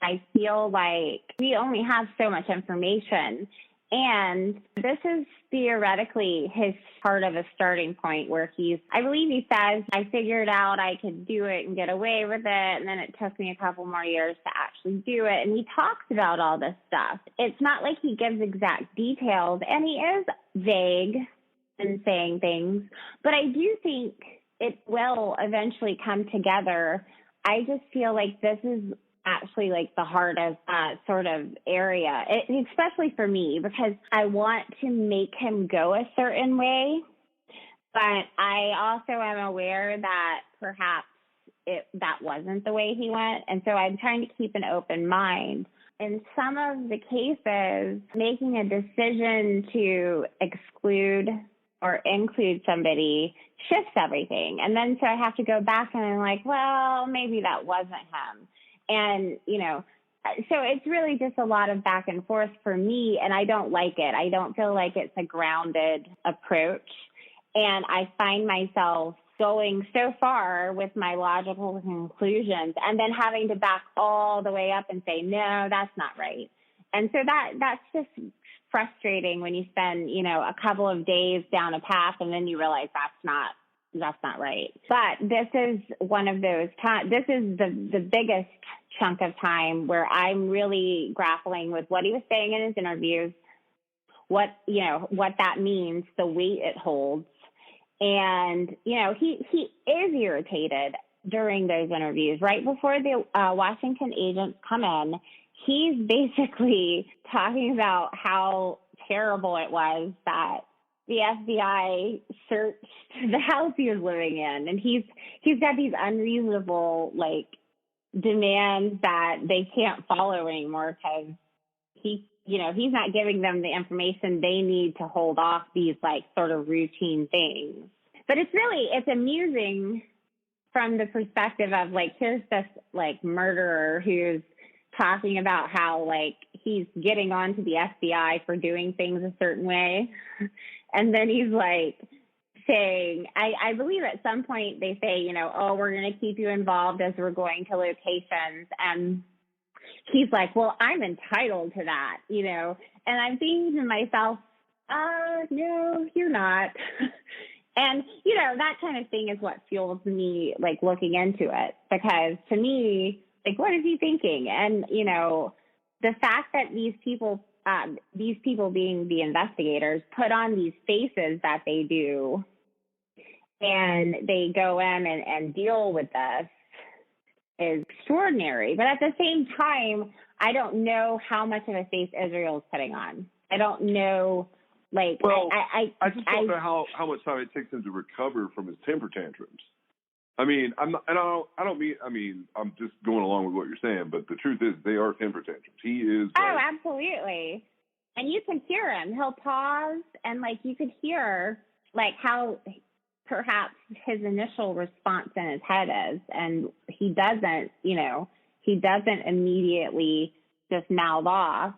I feel like we only have so much information. And this is theoretically his part of a starting point where I believe he says, I figured out I could do it and get away with it. And then it took me a couple more years to actually do it. And he talks about all this stuff. It's not like he gives exact details, and he is vague in saying things, but I do think it will eventually come together. I just feel like this is actually like the hardest sort of area, especially for me, because I want to make him go a certain way, but I also am aware that perhaps that wasn't the way he went. And so I'm trying to keep an open mind. In some of the cases, making a decision to exclude or include somebody shifts everything. And then so I have to go back and I'm like, well, maybe that wasn't him. And, so it's really just a lot of back and forth for me, and I don't like it. I don't feel like it's a grounded approach. And I find myself going so far with my logical conclusions and then having to back all the way up and say, no, that's not right. And so that's just frustrating when you spend, a couple of days down a path and then you realize that's not right. But this is one of those times. This is the biggest chunk of time where I'm really grappling with what he was saying in his interviews, what that means, the weight it holds. And, he is irritated during those interviews. Right before the Washington agents come in, he's basically talking about how terrible it was that the FBI searched the house he was living in. And he's got these unreasonable, demands that they can't follow anymore because he's not giving them the information they need to hold off these, sort of routine things. But it's amusing from the perspective of, here's this, murderer who's talking about how, like, he's getting on to the FBI for doing things a certain way. And then he's like saying, I believe at some point they say, you know, oh, we're going to keep you involved as we're going to locations. And he's like, well, I'm entitled to that, you know. And I'm thinking to myself, no, you're not. And, you know, that kind of thing is what fuels me, like, looking into it. Because to me, like, what is he thinking? And, you know, the fact that these people being the investigators, put on these faces that they do, and they go in and deal with this is extraordinary. But at the same time, I don't know how much of a face Israel's putting on. I don't know. Like, well, I just don't know how much time it takes him to recover from his temper tantrums. I mean, I'm just going along with what you're saying, but the truth is they are temper tantrums. He is. Oh, absolutely. And you can hear him. He'll pause, and, like, you could hear, like, how perhaps his initial response in his head is, and he doesn't immediately just mouth off.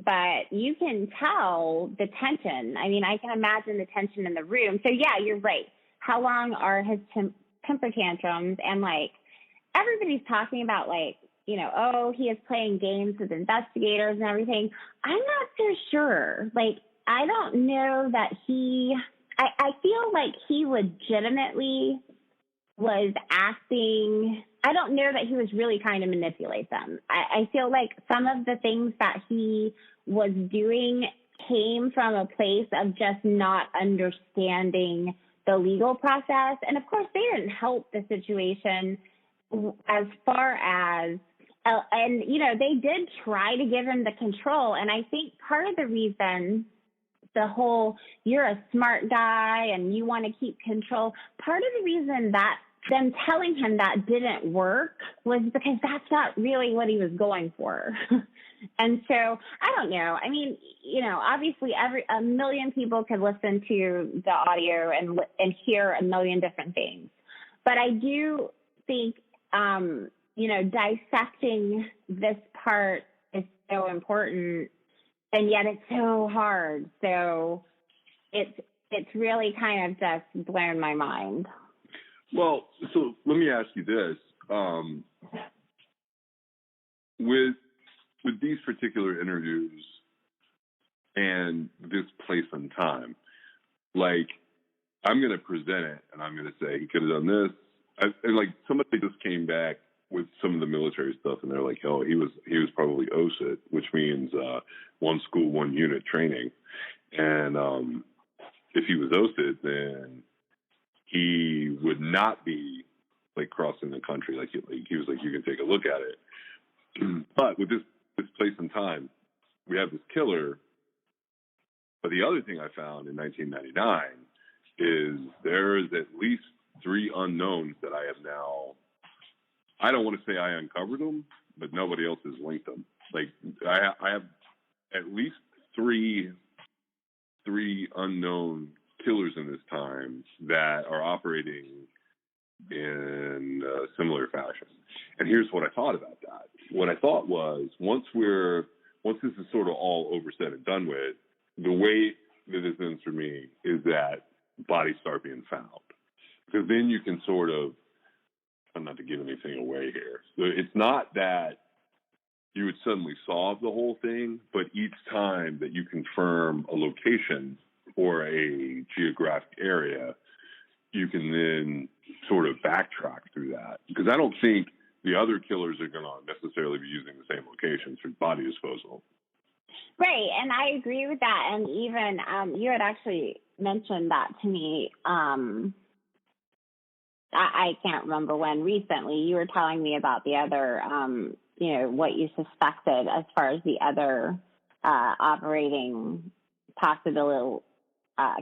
But you can tell the tension. I mean, I can imagine the tension in the room. So, yeah, you're right. How long are his temper tantrums? And, like, everybody's talking about, like, you know, oh, he is playing games with investigators and everything. I'm not so sure. Like, I don't know that I feel like he legitimately was acting. I don't know that he was really trying to manipulate them. I feel like some of the things that he was doing came from a place of just not understanding the legal process. And of course, they didn't help the situation as far as, and, you know, they did try to give him the control. And I think part of the reason the whole, you're a smart guy and you want to keep control, part of the reason that them telling him that didn't work was because that's not really what he was going for. And so, I don't know. I mean, you know, obviously a million people could listen to the audio and hear a million different things. But I do think, you know, dissecting this part is so important, and yet it's so hard. So it's really kind of just blown my mind. Well, so let me ask you this. With these particular interviews and this place and time, like, I'm going to present it and I'm going to say he could have done this. And like, somebody just came back with some of the military stuff and they're like, oh, he was probably OSIT, which means one school, one unit training. And if he was OSIT, then he would not be, like, crossing the country. Like he was like, you can take a look at it. But with this place and time, we have this killer. But the other thing I found in 1999 is there is at least 3 unknowns that I have now. I don't want to say I uncovered them, but nobody else has linked them. Like, I have at least three unknown killers in this time that are operating in a similar fashion. And here's what I thought about that. What I thought was, once this is sort of all over, said and done with, the way that this ends for me is that bodies start being found. Because then you can sort of, I'm not to give anything away here. So it's not that you would suddenly solve the whole thing, but each time that you confirm a location or a geographic area, you can then sort of backtrack through that. Because I don't think the other killers are going to necessarily be using the same locations for body disposal. Right, and I agree with that. And even you had actually mentioned that to me. I can't remember when recently. You were telling me about the other, you know, what you suspected as far as the other operating possible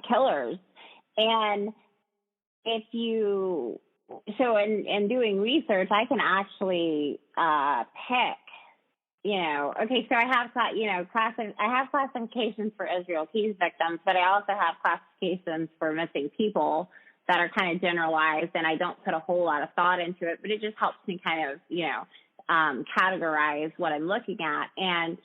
killers. And if you, so in doing research, I can actually pick, you know, okay, so I have, you know, I have classifications for Israel Keys victims, but I also have classifications for missing people that are kind of generalized, and I don't put a whole lot of thought into it, but it just helps me kind of, categorize what I'm looking at. And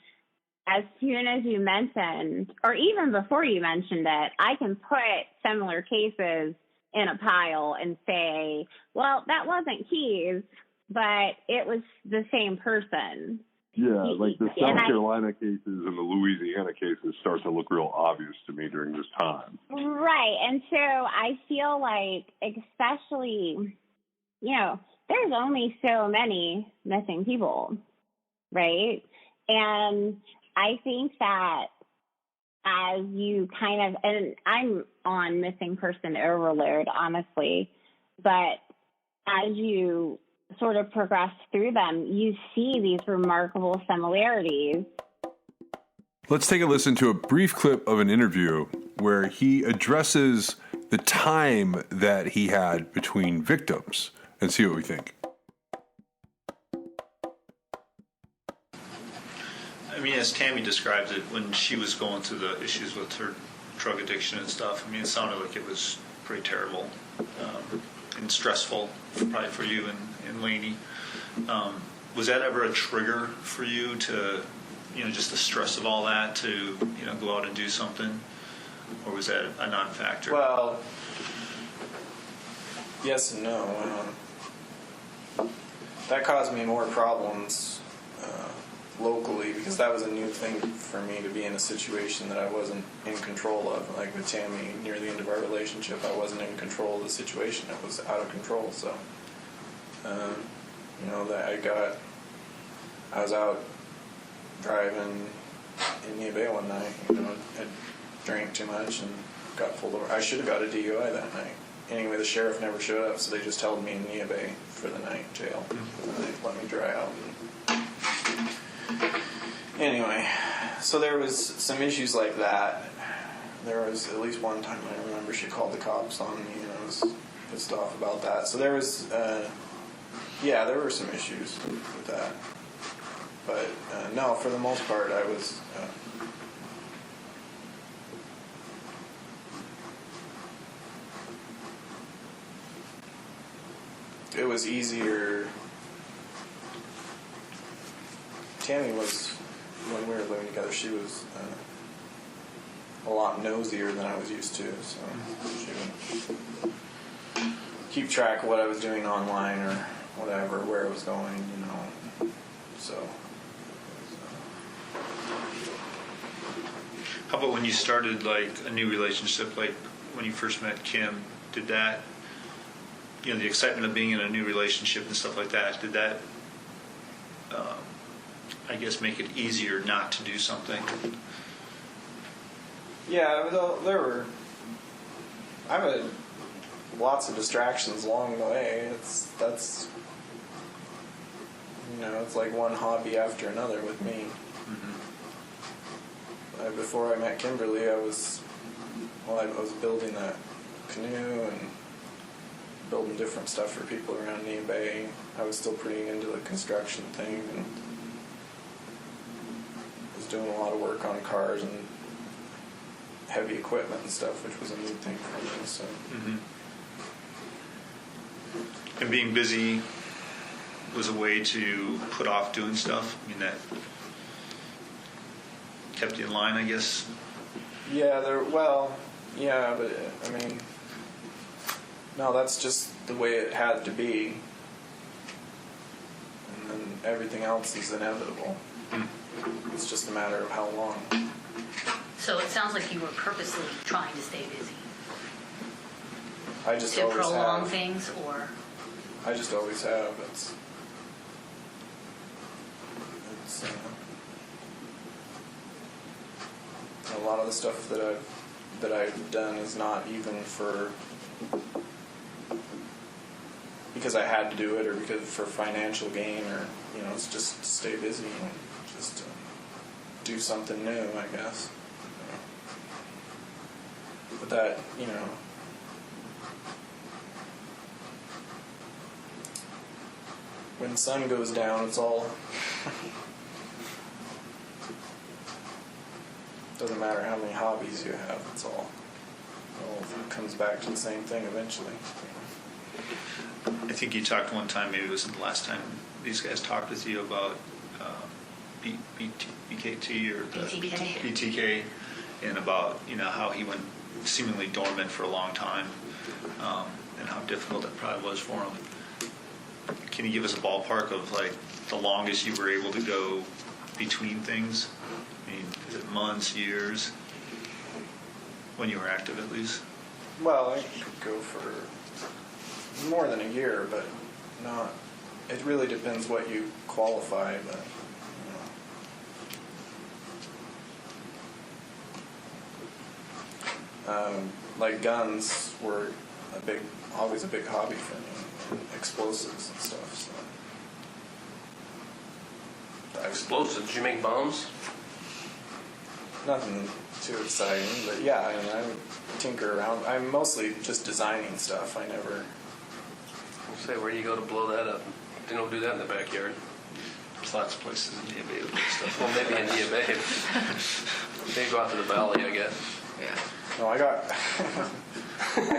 as soon as you mentioned, or even before you mentioned it, I can put similar cases in a pile and say, well, that wasn't Keys, but it was the same person. Yeah, like the South Carolina cases and the Louisiana cases start to look real obvious to me during this time. Right. And so I feel like, especially, there's only so many missing people, right? And I think that as you kind of, and I'm on missing person overload, honestly, but as you sort of progress through them, you see these remarkable similarities. Let's take a listen to a brief clip of an interview where he addresses the time that he had between victims and see what we think. I mean, as Tammy describes it, when she was going through the issues with her drug addiction and stuff, I mean, it sounded like it was pretty terrible and stressful, probably for you and Lainey. Was that ever a trigger for you to, just the stress of all that to, go out and do something? Or was that a non-factor? Well, yes and no. That caused me more problems locally, because that was a new thing for me, to be in a situation that I wasn't in control of. Like with Tammy, near the end of our relationship, I wasn't in control of the situation. It was out of control. So, I was out driving in Nia Bay one night. I drank too much and got pulled over. I should have got a DUI that night. Anyway, the sheriff never showed up, so they just held me in Nia Bay for the night, jail. And they let me dry out. Anyway, so there was some issues like that. There was at least one time I remember she called the cops on me, and I was pissed off about that. So there was, there were some issues with that. But no, for the most part, I was. It was easier. Tammy was, when we were living together, she was a lot nosier than I was used to, so she would keep track of what I was doing online or whatever, where I was going, so. How about when you started, like, a new relationship, like when you first met Kim, did that, the excitement of being in a new relationship and stuff like that, did that, I guess, make it easier not to do something? Yeah, I've had lots of distractions along the way. It's like one hobby after another with me. Mm-hmm. Before I met Kimberly, I was building that canoe and building different stuff for people around Nia Bay. I was still pretty into the construction thing and was doing a lot of work on cars and heavy equipment and stuff, which was a new thing for me. So. Mm-hmm. And being busy was a way to put off doing stuff. I mean, that kept you in line, I guess. Yeah, but I mean, no, that's just the way it had to be, and then everything else is inevitable. It's just a matter of how long. So it sounds like you were purposely trying to stay busy. I just to always prolong have. Things, or I just always have. It's a lot of the stuff that I've done is not even for because I had to do it or because for financial gain or it's just to stay busy and just to do something new, I guess. But that when the sun goes down, it's all. Doesn't matter how many hobbies you have, it's all it comes back to the same thing eventually. I think you talked one time, maybe it was the last time these guys talked with you about BKT or the BTK, and about how he went seemingly dormant for a long time, and how difficult that probably was for him. Can you give us a ballpark of like the longest you were able to go between things? I mean, is it months, years? When you were active, at least. Well, I could go for more than a year, but not. It really depends what you qualify. But like guns were always a big hobby for me, and explosives and stuff. So. Explosives? You make bombs? Nothing too exciting, but yeah, I mean, I tinker around. I'm mostly just designing stuff. I never. Say, where do you go to blow that up? They don't do that in the backyard. There's lots of places in the Bay with stuff. Well, maybe in the Bay. They go out to the valley, I guess. Yeah. No, I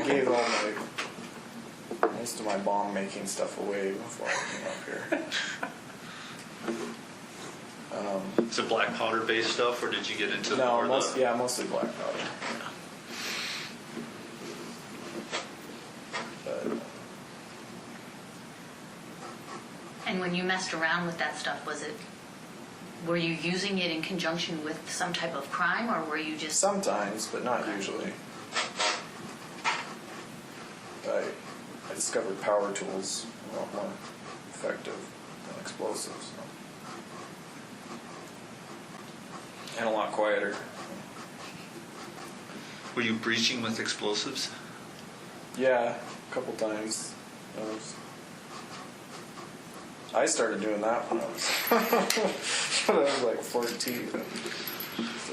gave all most of my bomb making stuff away before I came up here. Is it black powder based stuff, or did you get into no, more mostly black powder. And when you messed around with that stuff, were you using it in conjunction with some type of crime, or were you just... Sometimes, but not usually. I discovered power tools a lot more effective than explosives. And a lot quieter. Were you breaching with explosives? Yeah, a couple times. I started doing that when I was like 14. The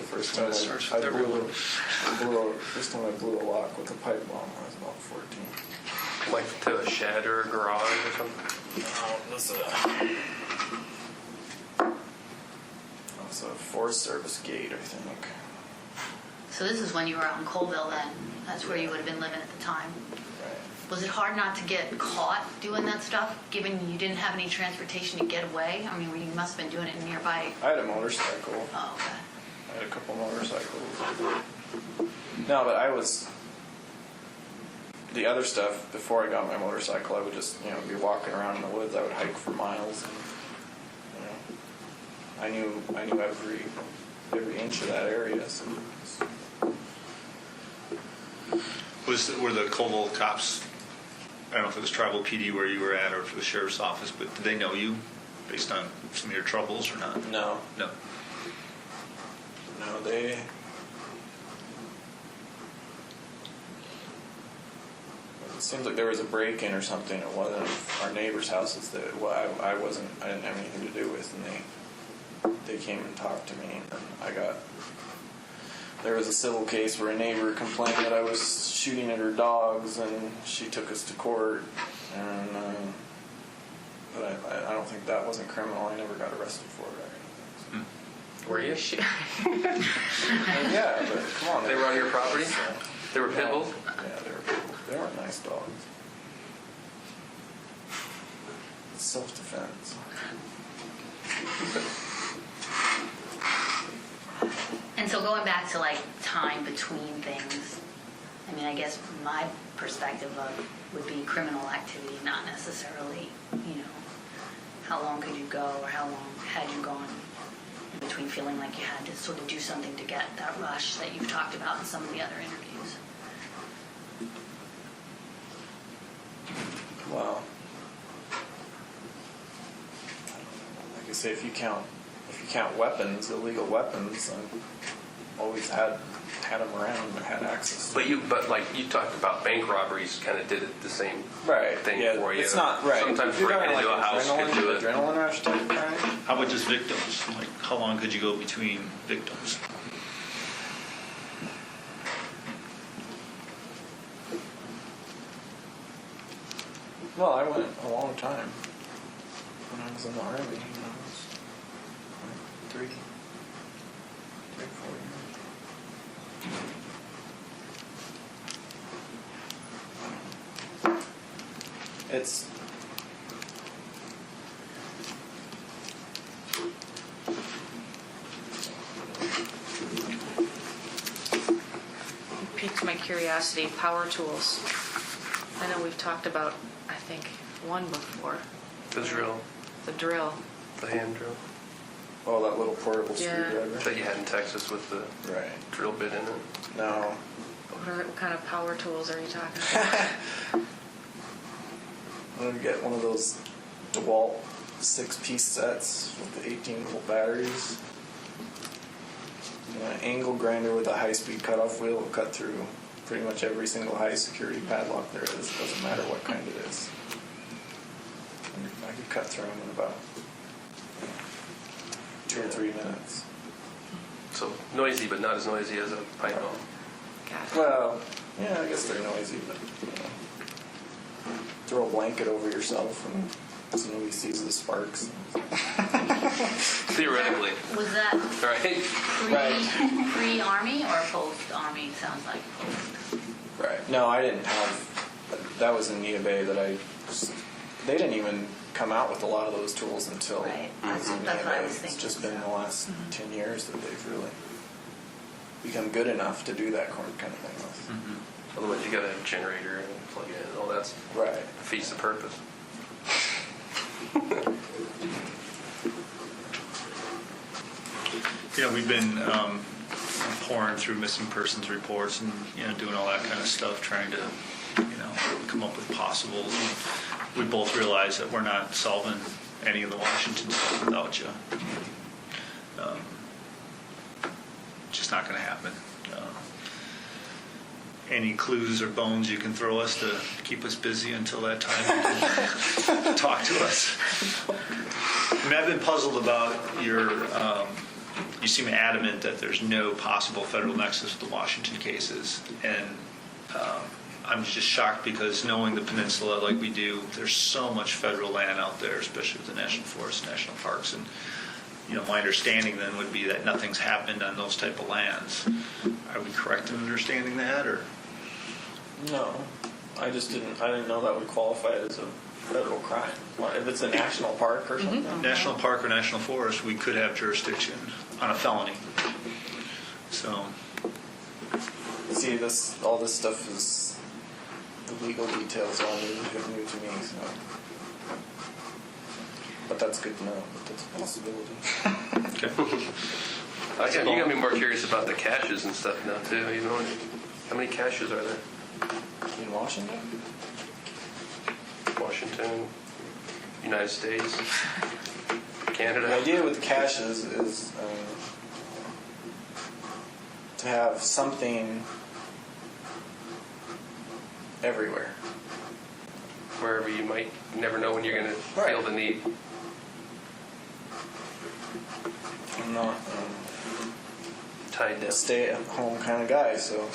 first time I blew a lock with a pipe bomb, I was about 14. Like to a shed or a garage or something? No, this was a Forest Service gate, I think. So this is when you were out in Colville then? That's where you would have been living at the time? Was it hard not to get caught doing that stuff, given you didn't have any transportation to get away? I mean, you must have been doing it nearby. I had a motorcycle. Oh, okay. I had a couple motorcycles. No, but the other stuff, before I got my motorcycle, I would just, be walking around in the woods. I would hike for miles. And, I knew every inch of that area. So were the Colville cops, I don't know if it was Tribal PD where you were at or if it was Sheriff's Office, but did they know you based on some of your troubles or not? No. No. No, they... It seems like there was a break-in or something at one of our neighbors' houses that I didn't have anything to do with, and they came and talked to me, and there was a civil case where a neighbor complained that I was shooting at her dogs, and she took us to court, and but I don't think that wasn't criminal. I never got arrested for it or anything. Were you? Yeah, but come on. They were on your property? They were pit bulls? Yeah, they were pit bulls. They weren't nice dogs. It's self-defense. And so going back to time between things, I mean, I guess my perspective of it would be criminal activity, not necessarily, how long could you go or how long had you gone in between feeling like you had to sort of do something to get that rush that you've talked about in some of the other interviews. Well, like I say, if you count weapons, illegal weapons, I've always had them around and had access to them. But you talked about bank robberies, kind of did it the same thing for you. It's not right. Sometimes breaking into a house could do it. Adrenaline rush type crime. How about just victims? How long could you go between victims? Well, I went a long time when I was in the Army. It was 3 4 years. It's piqued my curiosity. Power tools. I know we've talked about, I think, one before. The drill. The drill. The hand drill. oh, that little portable Yeah. screwdriver. That you had in Texas with the Right. drill bit in it. No. What kind of power tools are you talking about? I'm gonna get one of those DeWalt 6-piece sets with the 18-volt batteries. An angle grinder with a high-speed cutoff wheel will cut through pretty much every single high-security padlock there is. Doesn't matter what kind it is. I could cut through them in about 2 or 3 minutes. So noisy, but not as noisy as a pipe bomb. Well, yeah, I guess they're noisy, but you know, throw a blanket over yourself and so nobody sees the sparks. Theoretically. Was that Right. pre-Army or post-Army? Sounds like post. Right. No, I didn't have. That was in Nia Bay that I. They didn't even come out with a lot of those tools until Right. I was in Nia That's what I Bay. was It's thinking. just been the last 10 years that they've really become good enough to do that kind of thing with. Otherwise, you got a generator and plug it in and all that's Right. defeats the purpose. Yeah, we've been pouring through missing persons reports and doing all that kind of stuff, trying to come up with possibles. And we both realize that we're not solving any of the Washington stuff without you. Just not going to happen. Any clues or bones you can throw us to keep us busy until that time, you can talk to us. I mean, I've been puzzled about your. You seem adamant that there's no possible federal nexus with the Washington cases, and I'm just shocked because knowing the peninsula like we do, there's so much federal land out there, especially with the national forests, national parks, and my understanding then would be that nothing's happened on those type of lands. Are we correct in understanding that, or? No, I didn't know that would qualify as a federal crime. If it's a national park or something. National park or national forest, we could have jurisdiction on a felony. So. See, all this stuff is the legal details all new to me. So. But that's good to know. That's a possibility. Okay. You got me more curious about the caches and stuff now too. How many caches are there? In Washington? Washington, United States, Canada. The idea with caches is to have something everywhere. Wherever you might never know when you're going to feel the need. I'm not tied down. a stay-at-home kind of guy, so.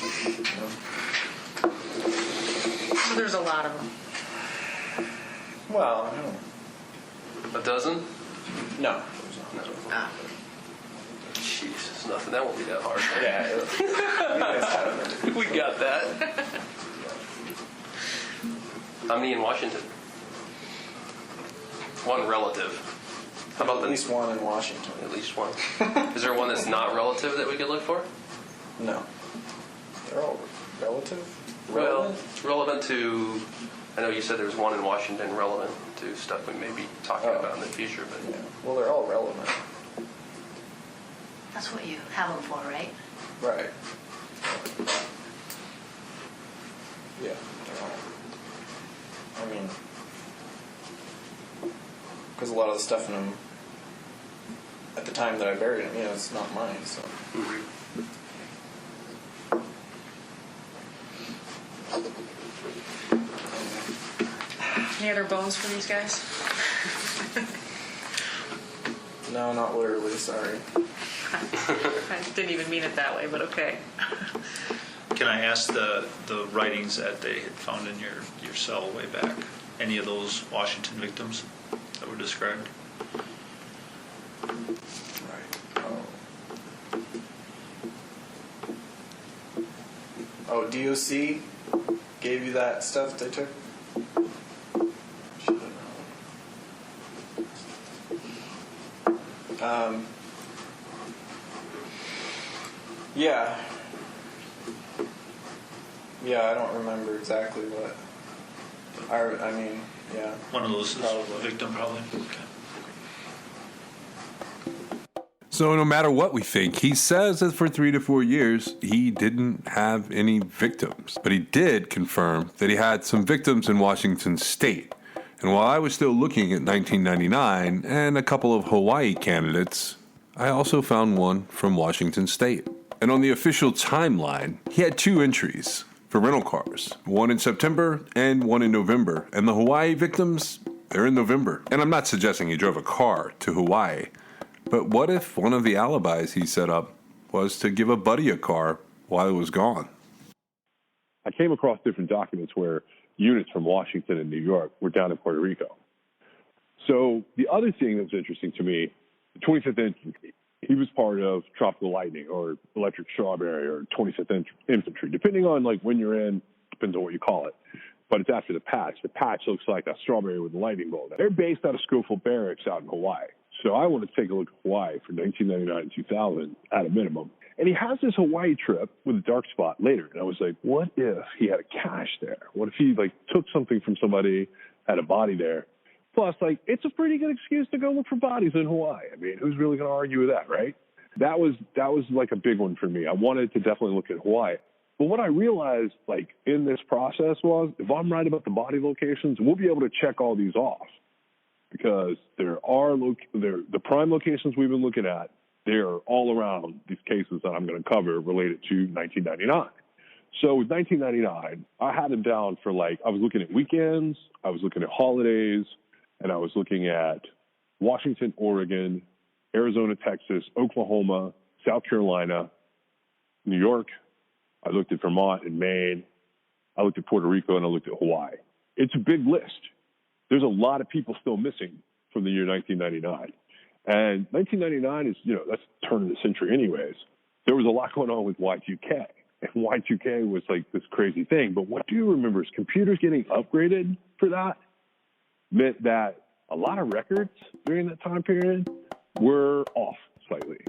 So there's a lot of them. Well, I don't know. A dozen? No. Ah. Jesus, nothing. That won't be that hard. Yeah. You guys have it. We got that. How many in Washington? One relative. How about At least one in Washington. At least one. Is there one that's not relative that we could look for? No. They're all relative? Well, relevant to, I know you said there was one in Washington relevant to stuff we may be talking about in the future, but. Yeah. Well, they're all relevant. That's what you have them for, right? Right. Yeah, they're all. I mean, because a lot of the stuff in them, at the time that I buried them, it's not mine, so. Any other bones for these guys? No, not literally, sorry. I didn't even mean it that way, but okay. Can I ask the writings that they had found in your cell way back? Any of those Washington victims that were described? Right. Oh, DOC gave you that stuff they took? Yeah. Yeah, I don't remember exactly what. I mean, yeah. One of those is a victim, probably. Okay. So no matter what we think, he says that for 3 to 4 years, he didn't have any victims. But he did confirm that he had some victims in Washington State. And while I was still looking at 1999 and a couple of Hawaii candidates, I also found one from Washington State. And on the official timeline, he had 2 entries for rental cars, one in September and one in November. And the Hawaii victims, they're in November. And I'm not suggesting he drove a car to Hawaii, but what if one of the alibis he set up was to give a buddy a car while he was gone? I came across different documents where units from Washington and New York were down in Puerto Rico. So the other thing that was interesting to me, the 25th Infantry, he was part of Tropical Lightning or Electric Strawberry or 25th Infantry, depending on like when you're in, depends on what you call it. But it's after the patch. The patch looks like a strawberry with a lightning bolt. They're based out of Schofield Barracks out in Hawaii. So I want to take a look at Hawaii for 1999 and 2000 at a minimum. And he has this Hawaii trip with a dark spot later. And I was like, what if he had a cache there? What if he like took something from somebody, had a body there? Plus, like, it's a pretty good excuse to go look for bodies in Hawaii. I mean, who's really going to argue with that, right? That was like a big one for me. I wanted to definitely look at Hawaii. But what I realized, like, in this process was, if I'm right about the body locations, we'll be able to check all these off. Because there are the prime locations we've been looking at, they're all around these cases that I'm going to cover related to 1999. So with 1999, I had them down for like, I was looking at weekends, I was looking at holidays, and I was looking at Washington, Oregon, Arizona, Texas, Oklahoma, South Carolina, New York. I looked at Vermont and Maine. I looked at Puerto Rico, and I looked at Hawaii. It's a big list. There's a lot of people still missing from the year 1999. And 1999 is, that's the turn of the century anyways. There was a lot going on with Y2K. And Y2K was like this crazy thing. But what do you remember is computers getting upgraded for that meant that a lot of records during that time period were off slightly.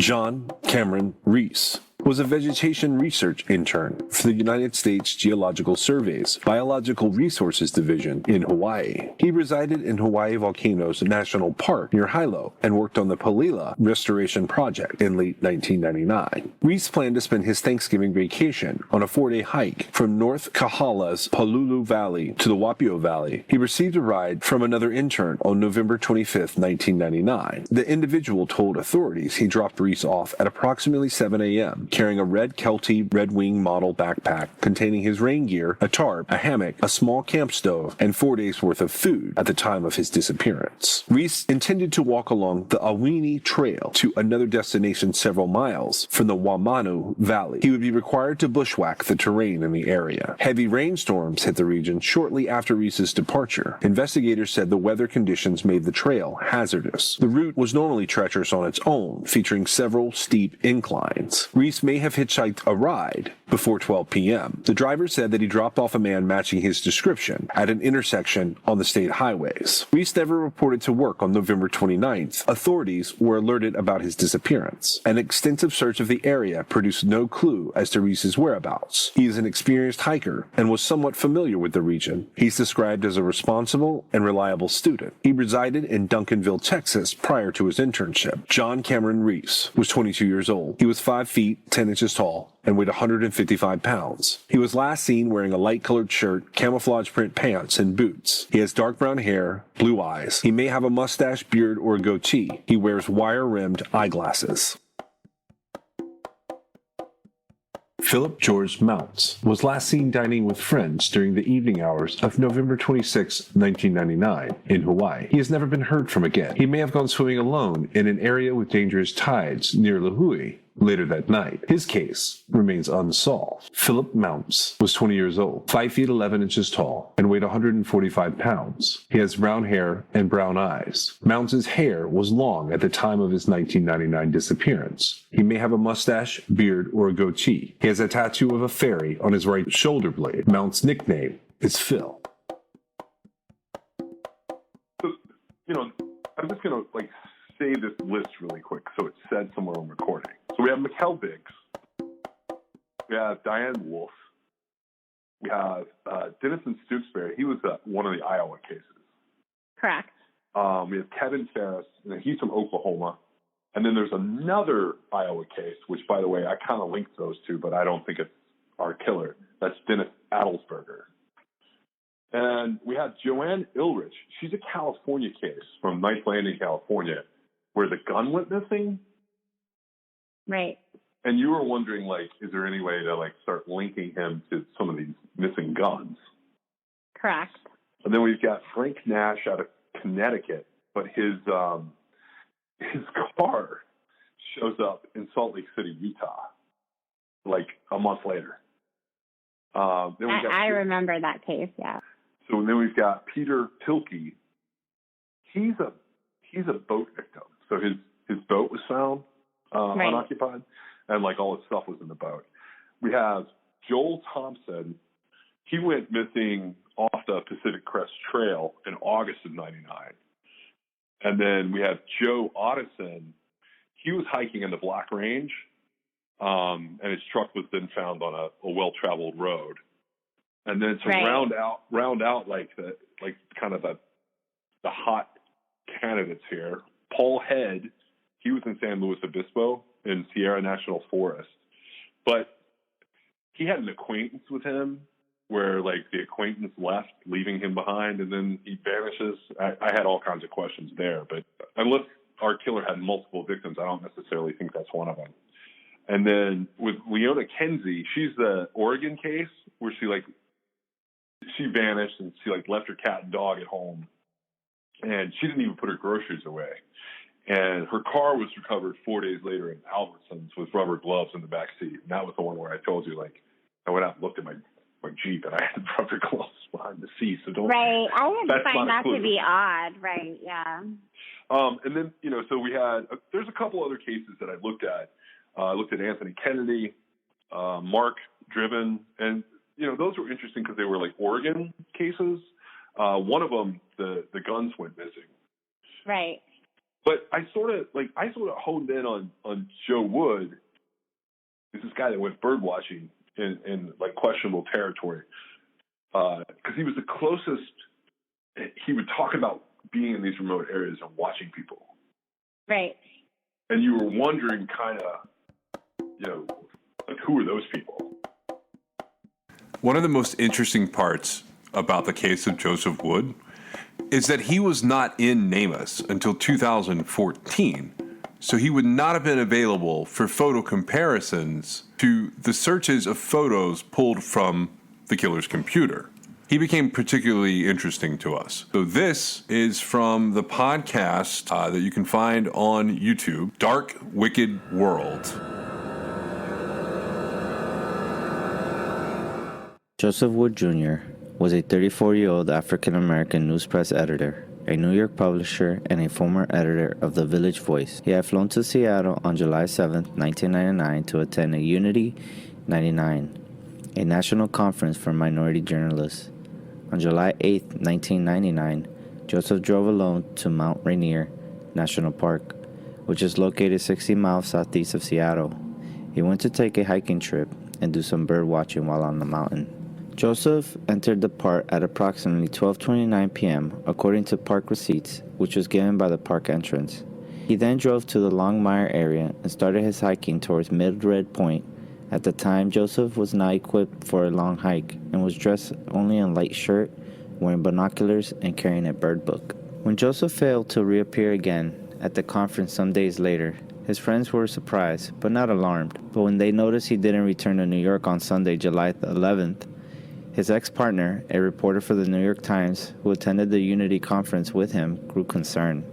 John Cameron Reese was a vegetation research intern for the United States Geological Survey's Biological Resources Division in Hawaii. He resided in Hawaii Volcanoes National Park near Hilo and worked on the Palila Restoration Project in late 1999. Reese planned to spend his Thanksgiving vacation on a 4-day hike from North Kahala's Palulu Valley to the Wapio Valley. He received a ride from another intern on November 25, 1999. The individual told authorities he dropped Reese off at approximately 7 a.m., carrying a red Kelty Red Wing model backpack containing his rain gear, a tarp, a hammock, a small camp stove, and 4 days' worth of food at the time of his disappearance. Reese intended to walk along the Awini Trail to another destination several miles from the Wamanu Valley. He would be required to bushwhack the terrain in the area. Heavy rainstorms hit the region shortly after Reese's departure. Investigators said the weather conditions made the trail hazardous. The route was normally treacherous on its own, featuring several steep inclines. Reese may have hitchhiked a ride before 12 p.m. The driver said that he dropped off a man matching his description at an intersection on the state highways. Reese never reported to work on November 29th. Authorities were alerted about his disappearance. An extensive search of the area produced no clue as to Reese's whereabouts. He is an experienced hiker and was somewhat familiar with the region. He's described as a responsible and reliable student. He resided in Duncanville, Texas prior to his internship. John Cameron Reese was 22 years old. He was 5 feet 10 inches tall and weighed 155 pounds. He was last seen wearing a light-colored shirt, camouflage print pants, and boots. He has dark brown hair, blue eyes. He may have a mustache, beard, or a goatee. He wears wire-rimmed eyeglasses. Philip George Mounts was last seen dining with friends during the evening hours of November 26, 1999, in Hawaii. He has never been heard from again. He may have gone swimming alone in an area with dangerous tides near Lahui later that night. His case remains unsolved. Philip Mounts was 20 years old, 5 feet 11 inches tall, and weighed 145 pounds. He has brown hair and brown eyes. Mounts' hair was long at the time of his 1999 disappearance. He may have a mustache, beard, or a goatee. He has a tattoo of a fairy on his right shoulder blade. Mounts' nickname is Phil. I I'm just going to say this list really quick so it's said somewhere on recording. So we have Mikkel Biggs. We have Diane Wolf. We have Denison Stooksbury. He was one of the Iowa cases. Correct. We have Kevin Ferris, and he's from Oklahoma. And then there's another Iowa case, which, by the way, I kind of linked those two, but I don't think it's our killer. That's Dennis Adelsberger. And we have Joanne Ilrich. She's a California case from Knife Landing, California, where the gun went missing. Right. And you were wondering, is there any way to, start linking him to some of these missing guns? Correct. And then we've got Frank Nash out of Connecticut, but his car shows up in Salt Lake City, Utah, a month later. Then we got I remember that case, yeah. So then we've got Peter Pilkey. He's a boat victim. So his boat was found unoccupied, and all his stuff was in the boat. We have Joel Thompson. He went missing off the Pacific Crest Trail in August of '99. And then we have Joe Otteson. He was hiking in the Black Range, and his truck was then found on a well-traveled road. And then to round out the hot candidates here, Paul Head. He was in San Luis Obispo in Sierra National Forest, but he had an acquaintance with him where the acquaintance left, leaving him behind, and then he vanishes. I had all kinds of questions there, but unless our killer had multiple victims, I don't necessarily think that's one of them. And then with Leona Kenzie, she's the Oregon case where she vanished and she left her cat and dog at home, and she didn't even put her groceries away. And her car was recovered 4 days later in Albertsons with rubber gloves in the back seat. And that was the one where I told you, I went out and looked at my Jeep and I had rubber gloves behind the seat. So don't. Right. I would find that to be odd. Right. Yeah. And then, so we had, there's a couple other cases that I looked at. I looked at Anthony Kennedy, Mark Driven, and, those were interesting because they were Oregon cases. One of them, the guns went missing. Right. But I sort of honed in on Joe Wood. This guy that went bird watching in questionable territory, because he was the closest. He would talk about being in these remote areas and watching people. Right. And you were wondering who are those people? One of the most interesting parts about the case of Joseph Wood is that he was not in NamUs until 2014, so he would not have been available for photo comparisons to the searches of photos pulled from the killer's computer. He became particularly interesting to us. So this is from the podcast that you can find on YouTube, Dark Wicked World. Joseph Wood Jr. was a 34-year-old African-American news press editor, a New York publisher, and a former editor of The Village Voice. He had flown to Seattle on July 7, 1999 to attend a Unity 99, a national conference for minority journalists. On July 8, 1999, Joseph drove alone to Mount Rainier National Park, which is located 60 miles southeast of Seattle. He went to take a hiking trip and do some bird watching while on the mountain. Joseph entered the park at approximately 12:29 p.m., according to park receipts, which was given by the park entrance. He then drove to the Longmire area and started his hiking towards Mid-Red Point. At the time, Joseph was not equipped for a long hike and was dressed only in a light shirt, wearing binoculars, and carrying a bird book. When Joseph failed to reappear again at the conference some days later, his friends were surprised, but not alarmed. But when they noticed he didn't return to New York on Sunday, July 11th, his ex-partner, a reporter for the New York Times, who attended the Unity conference with him, grew concerned.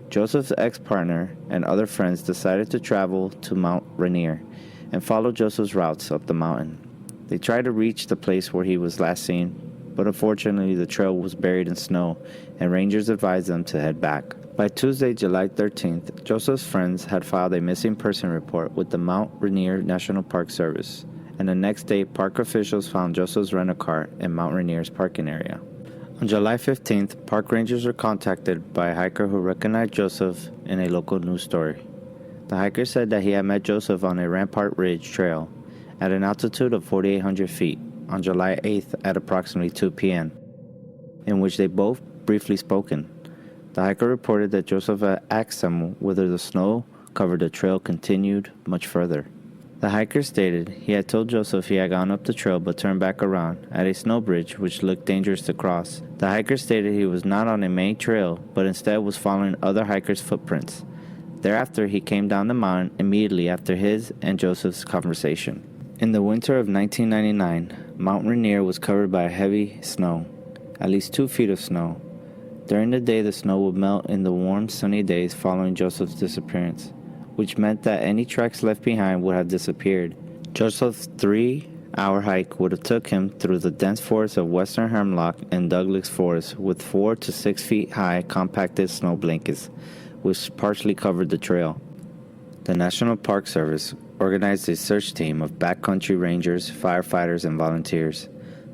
Joseph's ex-partner and other friends decided to travel to Mount Rainier and follow Joseph's routes up the mountain. They tried to reach the place where he was last seen, but unfortunately the trail was buried in snow, and rangers advised them to head back. By Tuesday, July 13th, Joseph's friends had filed a missing person report with the Mount Rainier National Park Service, and the next day, park officials found Joseph's rental car in Mount Rainier's parking area. On July 15th, park rangers were contacted by a hiker who recognized Joseph in a local news story. The hiker said that he had met Joseph on a Rampart Ridge trail at an altitude of 4,800 feet on July 8th at approximately 2 p.m., in which they both briefly spoken. The hiker reported that Joseph had asked him whether the snow-covered the trail continued much further. The hiker stated he had told Joseph he had gone up the trail but turned back around at a snow bridge which looked dangerous to cross. The hiker stated he was not on a main trail but instead was following other hikers' footprints. Thereafter, he came down the mountain immediately after his and Joseph's conversation. In the winter of 1999, Mount Rainier was covered by heavy snow, at least 2 feet of snow. During the day, the snow would melt in the warm, sunny days following Joseph's disappearance, which meant that any tracks left behind would have disappeared. Joseph's 3-hour hike would have took him through the dense forest of western hemlock and Douglas Forest with 4 to 6 feet high compacted snow blankets, which partially covered the trail. The National Park Service organized a search team of backcountry rangers, firefighters, and volunteers.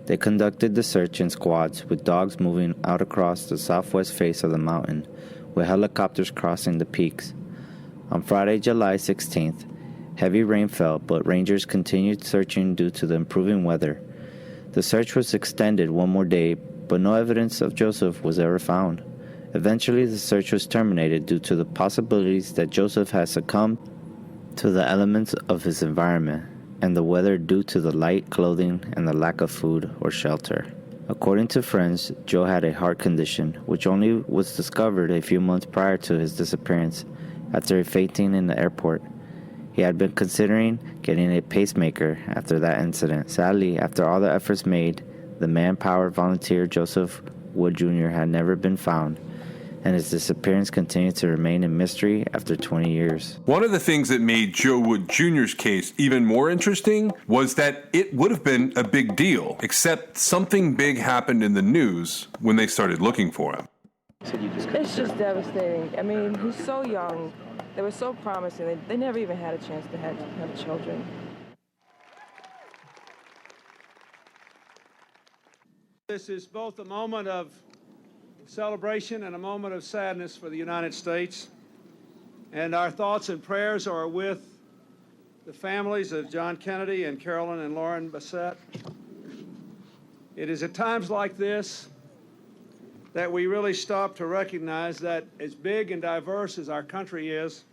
They conducted the search in squads, with dogs moving out across the southwest face of the mountain, with helicopters crossing the peaks. On Friday, July 16th, heavy rain fell, but rangers continued searching due to the improving weather. The search was extended one more day, but no evidence of Joseph was ever found. Eventually, the search was terminated due to the possibilities that Joseph had succumbed to the elements of his environment and the weather due to the light clothing and the lack of food or shelter. According to friends, Joe had a heart condition, which only was discovered a few months prior to his disappearance after fainting in the airport. He had been considering getting a pacemaker after that incident. Sadly, after all the efforts made, the man-powered volunteer Joseph Wood Jr. had never been found, and his disappearance continued to remain a mystery after 20 years. One of the things that made Joe Wood Jr.'s case even more interesting was that it would have been a big deal, except something big happened in the news when they started looking for him. It's just devastating. I mean, he's so young. They were so promising. They never even had a chance to have children. This is both a moment of celebration and a moment of sadness for the United States. And our thoughts and prayers are with the families of John Kennedy and Carolyn and Lauren Bassett. It is at times like this that we really stop to recognize that as big and diverse as our country is,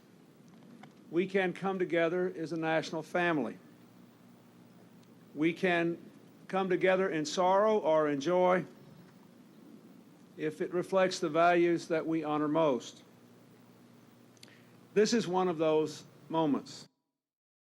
we can come together as a national family. We can come together in sorrow or in joy if it reflects the values that we honor most. This is one of those moments.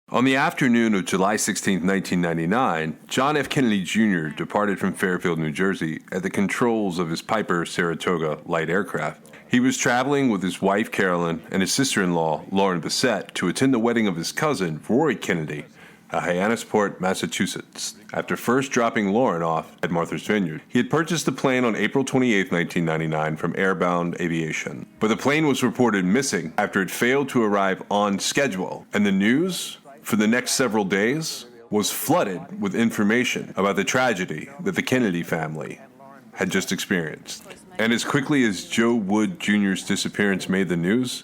On the afternoon of July 16, 1999, John F. Kennedy Jr. departed from Fairfield, New Jersey at the controls of his Piper Saratoga light aircraft. He was traveling with his wife, Carolyn, and his sister-in-law, Lauren Bassett, to attend the wedding of his cousin, Rory Kennedy, at Hyannisport, Massachusetts. After first dropping Lauren off at Martha's Vineyard, he had purchased the plane on April 28, 1999 from Airbound Aviation. But the plane was reported missing after it failed to arrive on schedule, and the news for the next several days was flooded with information about the tragedy that the Kennedy family had just experienced. And as quickly as Joe Wood Jr.'s disappearance made the news,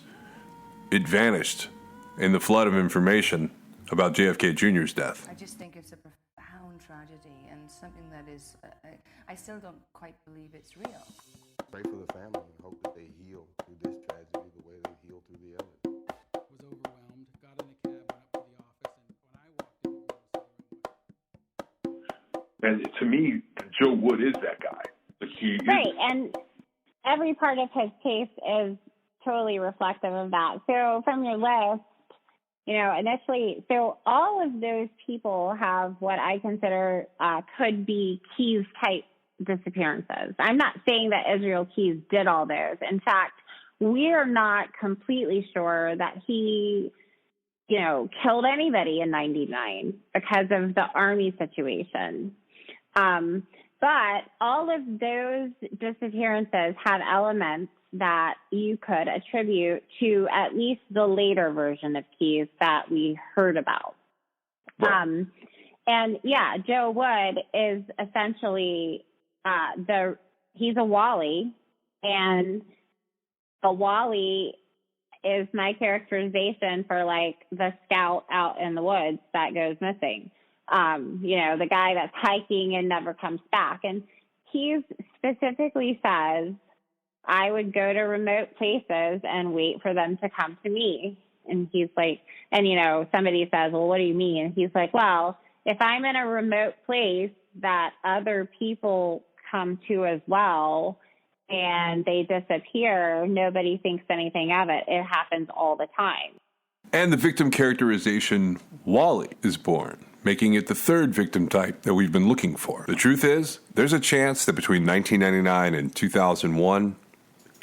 it vanished in the flood of information about JFK Jr.'s death. I just think it's a profound tragedy and something that is, I still don't quite believe it's real. Pray for the family and hope that they heal through this tragedy the way they healed through the other. Was overwhelmed, got in the cab, went up to the office, and when I walked in, And to me, Joe Wood is that guy. Like Right, and every part of his case is totally reflective of that. So from your list, initially, so all of those people have what I consider could be Keyes-type disappearances. I'm not saying that Israel Keyes did all those. In fact, we are not completely sure that he, killed anybody in 99 because of the Army situation. But all of those disappearances have elements that you could attribute to at least the later version of Keyes that we heard about. And yeah, Joe Wood is essentially he's a Wally, and a Wally is my characterization for like the scout out in the woods that goes missing. The guy that's hiking and never comes back. And he specifically says, I would go to remote places and wait for them to come to me. And he's like, somebody says, well, what do you mean? And he's like, well, if I'm in a remote place that other people come to as well, and they disappear, nobody thinks anything of it. It happens all the time. And the victim characterization, Wally, is born, making it the third victim type that we've been looking for. The truth is, there's a chance that between 1999 and 2001,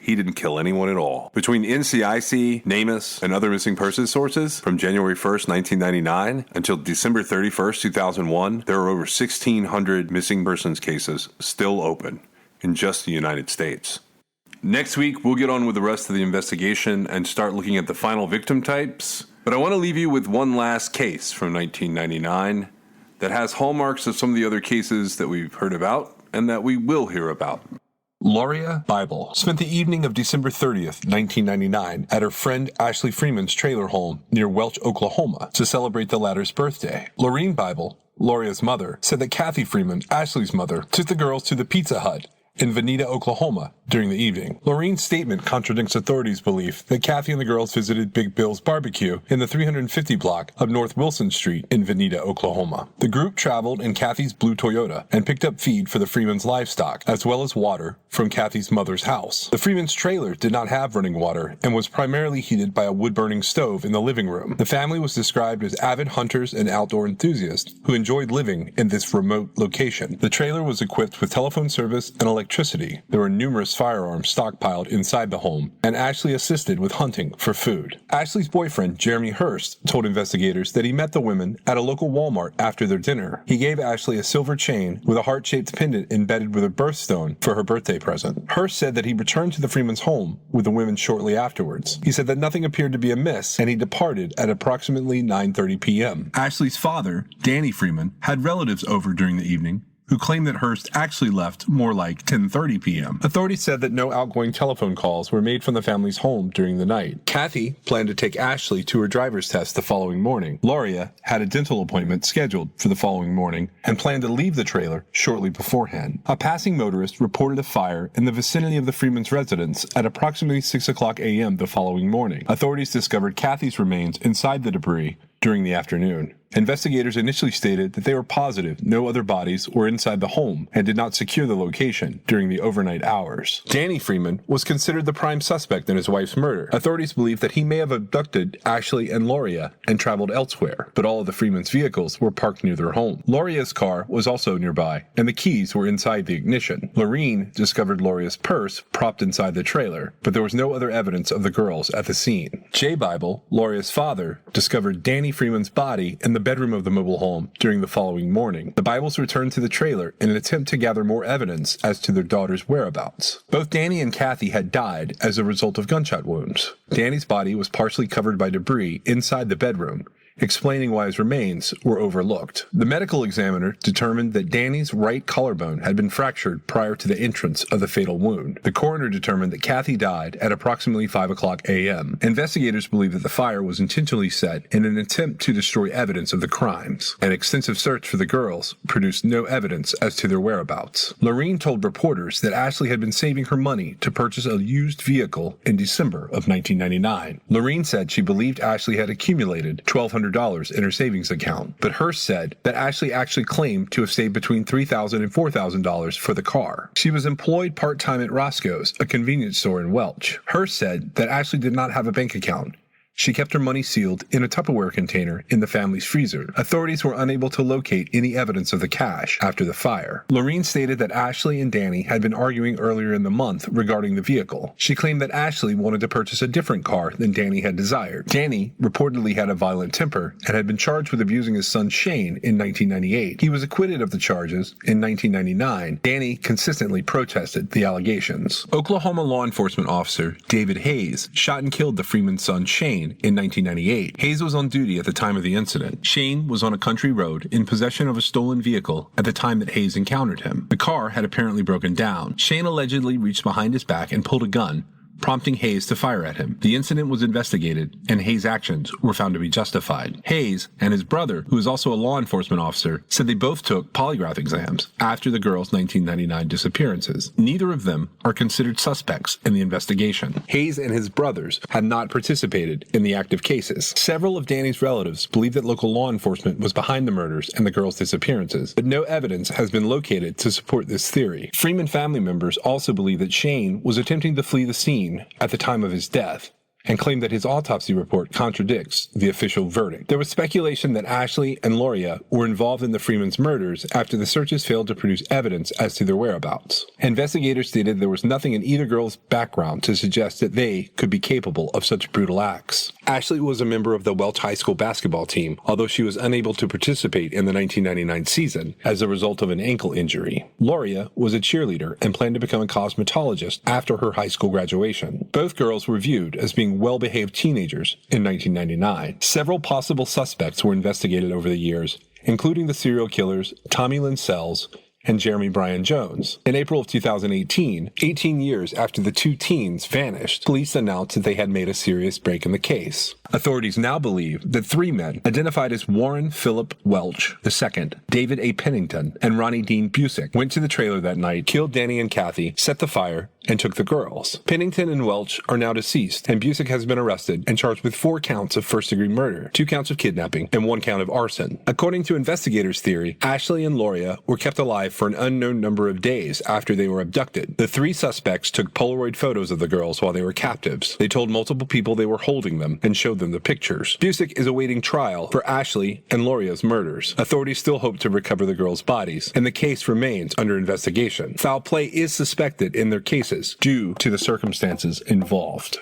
he didn't kill anyone at all. Between NCIC, NamUs, and other missing persons sources, from January 1st, 1999 until December 31st, 2001, there are over 1,600 missing persons cases still open in just the United States. Next week, we'll get on with the rest of the investigation and start looking at the final victim types. But I want to leave you with one last case from 1999 that has hallmarks of some of the other cases that we've heard about and that we will hear about. Loria Bible spent the evening of December 30th, 1999, at her friend Ashley Freeman's trailer home near Welch, Oklahoma, to celebrate the latter's birthday. Lorene Bible, Loria's mother, said that Kathy Freeman, Ashley's mother, took the girls to the Pizza Hut in Veneta, Oklahoma, during the evening. Lorene's statement contradicts authorities' belief that Kathy and the girls visited Big Bill's Barbecue in the 350 block of North Wilson Street in Veneta, Oklahoma. The group traveled in Kathy's blue Toyota and picked up feed for the Freemans' livestock, as well as water from Kathy's mother's house. The Freemans' trailer did not have running water and was primarily heated by a wood-burning stove in the living room. The family was described as avid hunters and outdoor enthusiasts who enjoyed living in this remote location. The trailer was equipped with telephone service and electricity. There were numerous firearms stockpiled inside the home, and Ashley assisted with hunting for food. Ashley's boyfriend, Jeremy Hurst, told investigators that he met the women at a local Walmart after their dinner. He gave Ashley a silver chain with a heart-shaped pendant embedded with a birthstone for her birthday present. Hurst said that he returned to the Freemans' home with the women shortly afterwards. He said that nothing appeared to be amiss, and he departed at approximately 9:30 p.m. Ashley's father, Danny Freeman, had relatives over during the evening who claimed that Hurst actually left more like 10:30 p.m. Authorities said that no outgoing telephone calls were made from the family's home during the night. Kathy planned to take Ashley to her driver's test the following morning. Loria had a dental appointment scheduled for the following morning and planned to leave the trailer shortly beforehand. A passing motorist reported a fire in the vicinity of the Freemans' residence at approximately 6 o'clock a.m. the following morning. Authorities discovered Kathy's remains inside the debris during the afternoon. Investigators initially stated that they were positive no other bodies were inside the home and did not secure the location during the overnight hours. Danny Freeman was considered the prime suspect in his wife's murder. Authorities believe that he may have abducted Ashley and Loria and traveled elsewhere, but all of the Freemans' vehicles were parked near their home. Loria's car was also nearby, and the keys were inside the ignition. Lorene discovered Loria's purse propped inside the trailer, but there was no other evidence of the girls at the scene. Jay Bible, Loria's father, discovered Danny Freeman's body in the bedroom of the mobile home during the following morning. The Bibles returned to the trailer in an attempt to gather more evidence as to their daughter's whereabouts. Both Danny and Kathy had died as a result of gunshot wounds. Danny's body was partially covered by debris inside the bedroom, explaining why his remains were overlooked. The medical examiner determined that Danny's right collarbone had been fractured prior to the entrance of the fatal wound. The coroner determined that Kathy died at approximately 5 o'clock a.m. Investigators believe that the fire was intentionally set in an attempt to destroy evidence of the crimes. An extensive search for the girls produced no evidence as to their whereabouts. Lorene told reporters that Ashley had been saving her money to purchase a used vehicle in December of 1999. Lorene said she believed Ashley had accumulated $1,200 in her savings account, but Hurst said that Ashley actually claimed to have saved between $3,000 and $4,000 for the car. She was employed part-time at Roscoe's, a convenience store in Welch. Hurst said that Ashley did not have a bank account. She kept her money sealed in a Tupperware container in the family's freezer. Authorities were unable to locate any evidence of the cash after the fire. Lorene stated that Ashley and Danny had been arguing earlier in the month regarding the vehicle. She claimed that Ashley wanted to purchase a different car than Danny had desired. Danny reportedly had a violent temper and had been charged with abusing his son Shane in 1998. He was acquitted of the charges in 1999. Danny consistently protested the allegations. Oklahoma law enforcement officer David Hayes shot and killed the Freeman's son Shane Shane in 1998. Hayes was on duty at the time of the incident. Shane was on a country road in possession of a stolen vehicle at the time that Hayes encountered him. The car had apparently broken down. Shane allegedly reached behind his back and pulled a gun, prompting Hayes to fire at him. The incident was investigated, and Hayes' actions were found to be justified. Hayes and his brother, who is also a law enforcement officer, said they both took polygraph exams after the girls' 1999 disappearances. Neither of them are considered suspects in the investigation. Hayes and his brothers had not participated in the active cases. Several of Danny's relatives believe that local law enforcement was behind the murders and the girls' disappearances, but no evidence has been located to support this theory. Freeman family members also believe that Shane was attempting to flee the scene at the time of his death, and claim that his autopsy report contradicts the official verdict. There was speculation that Ashley and Loria were involved in the Freeman's murders after the searches failed to produce evidence as to their whereabouts. Investigators stated there was nothing in either girl's background to suggest that they could be capable of such brutal acts. Ashley was a member of the Welch High School basketball team, although she was unable to participate in the 1999 season as a result of an ankle injury. Loria was a cheerleader and planned to become a cosmetologist after her high school graduation. Both girls were viewed as being well-behaved teenagers in 1999. Several possible suspects were investigated over the years, including the serial killers Tommy Lynn Sells and Jeremy Bryan Jones. In April of 2018, 18 years after the two teens vanished, police announced that they had made a serious break in the case. Authorities now believe that three men, identified as Warren Phillip Welch II, David A. Pennington, and Ronnie Dean Busick, went to the trailer that night, killed Danny and Kathy, set the fire, and took the girls. Pennington and Welch are now deceased, and Busick has been arrested and charged with 4 counts of first-degree murder, 2 counts of kidnapping, and 1 count of arson. According to investigators' theory, Ashley and Loria were kept alive for an unknown number of days after they were abducted. The 3 suspects took Polaroid photos of the girls while they were captives. They told multiple people they were holding them and showed them the pictures. Busick is awaiting trial for Ashley and Loria's murders. Authorities still hope to recover the girls' bodies, and the case remains under investigation. Foul play is suspected in their cases due to the circumstances involved.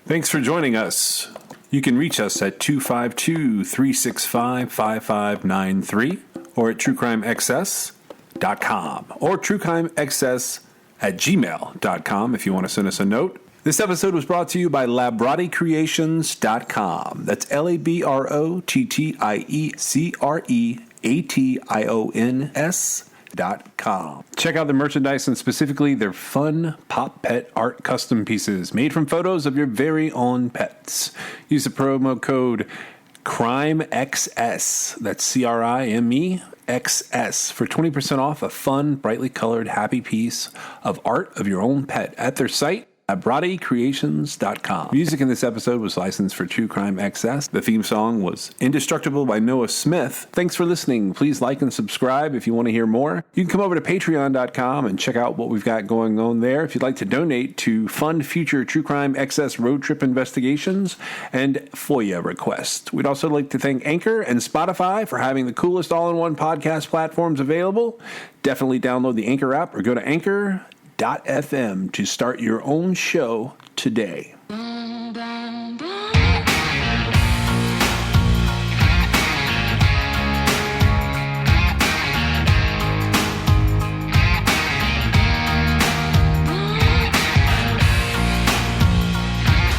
Thanks for joining us. You can reach us at 252-365-5593 or at truecrimexcess.com or truecrimexcess@gmail.com if you want to send us a note. This episode was brought to you by LabrottieCreations.com. That's LABROTTIECREATIONS.com. Check out the merchandise and specifically their fun Pop Pet art custom pieces made from photos of your very own pets. Use the promo code CRIMEXS, that's CRIMEXS, for 20% off a fun, brightly colored, happy piece of art of your own pet at their site, LabrottieCreations.com. Music in this episode was licensed for True Crime XS. The theme song was Indestructible by Noah Smith. Thanks for listening. Please like and subscribe if you want to hear more. You can come over to Patreon.com and check out what we've got going on there if you'd like to donate to fund future True Crime XS road trip investigations and FOIA requests. We'd also like to thank Anchor and Spotify for having the coolest all-in-one podcast platforms available. Definitely download the Anchor app or go to Anchor.fm to start your own show today.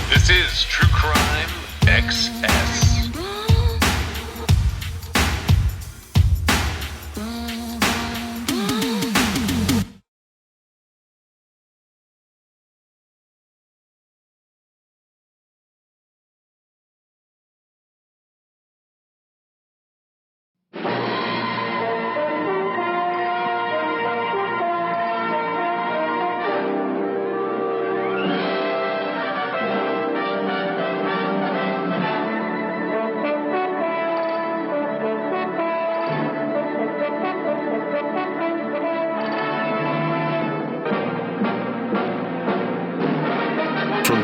This is True Crime XS.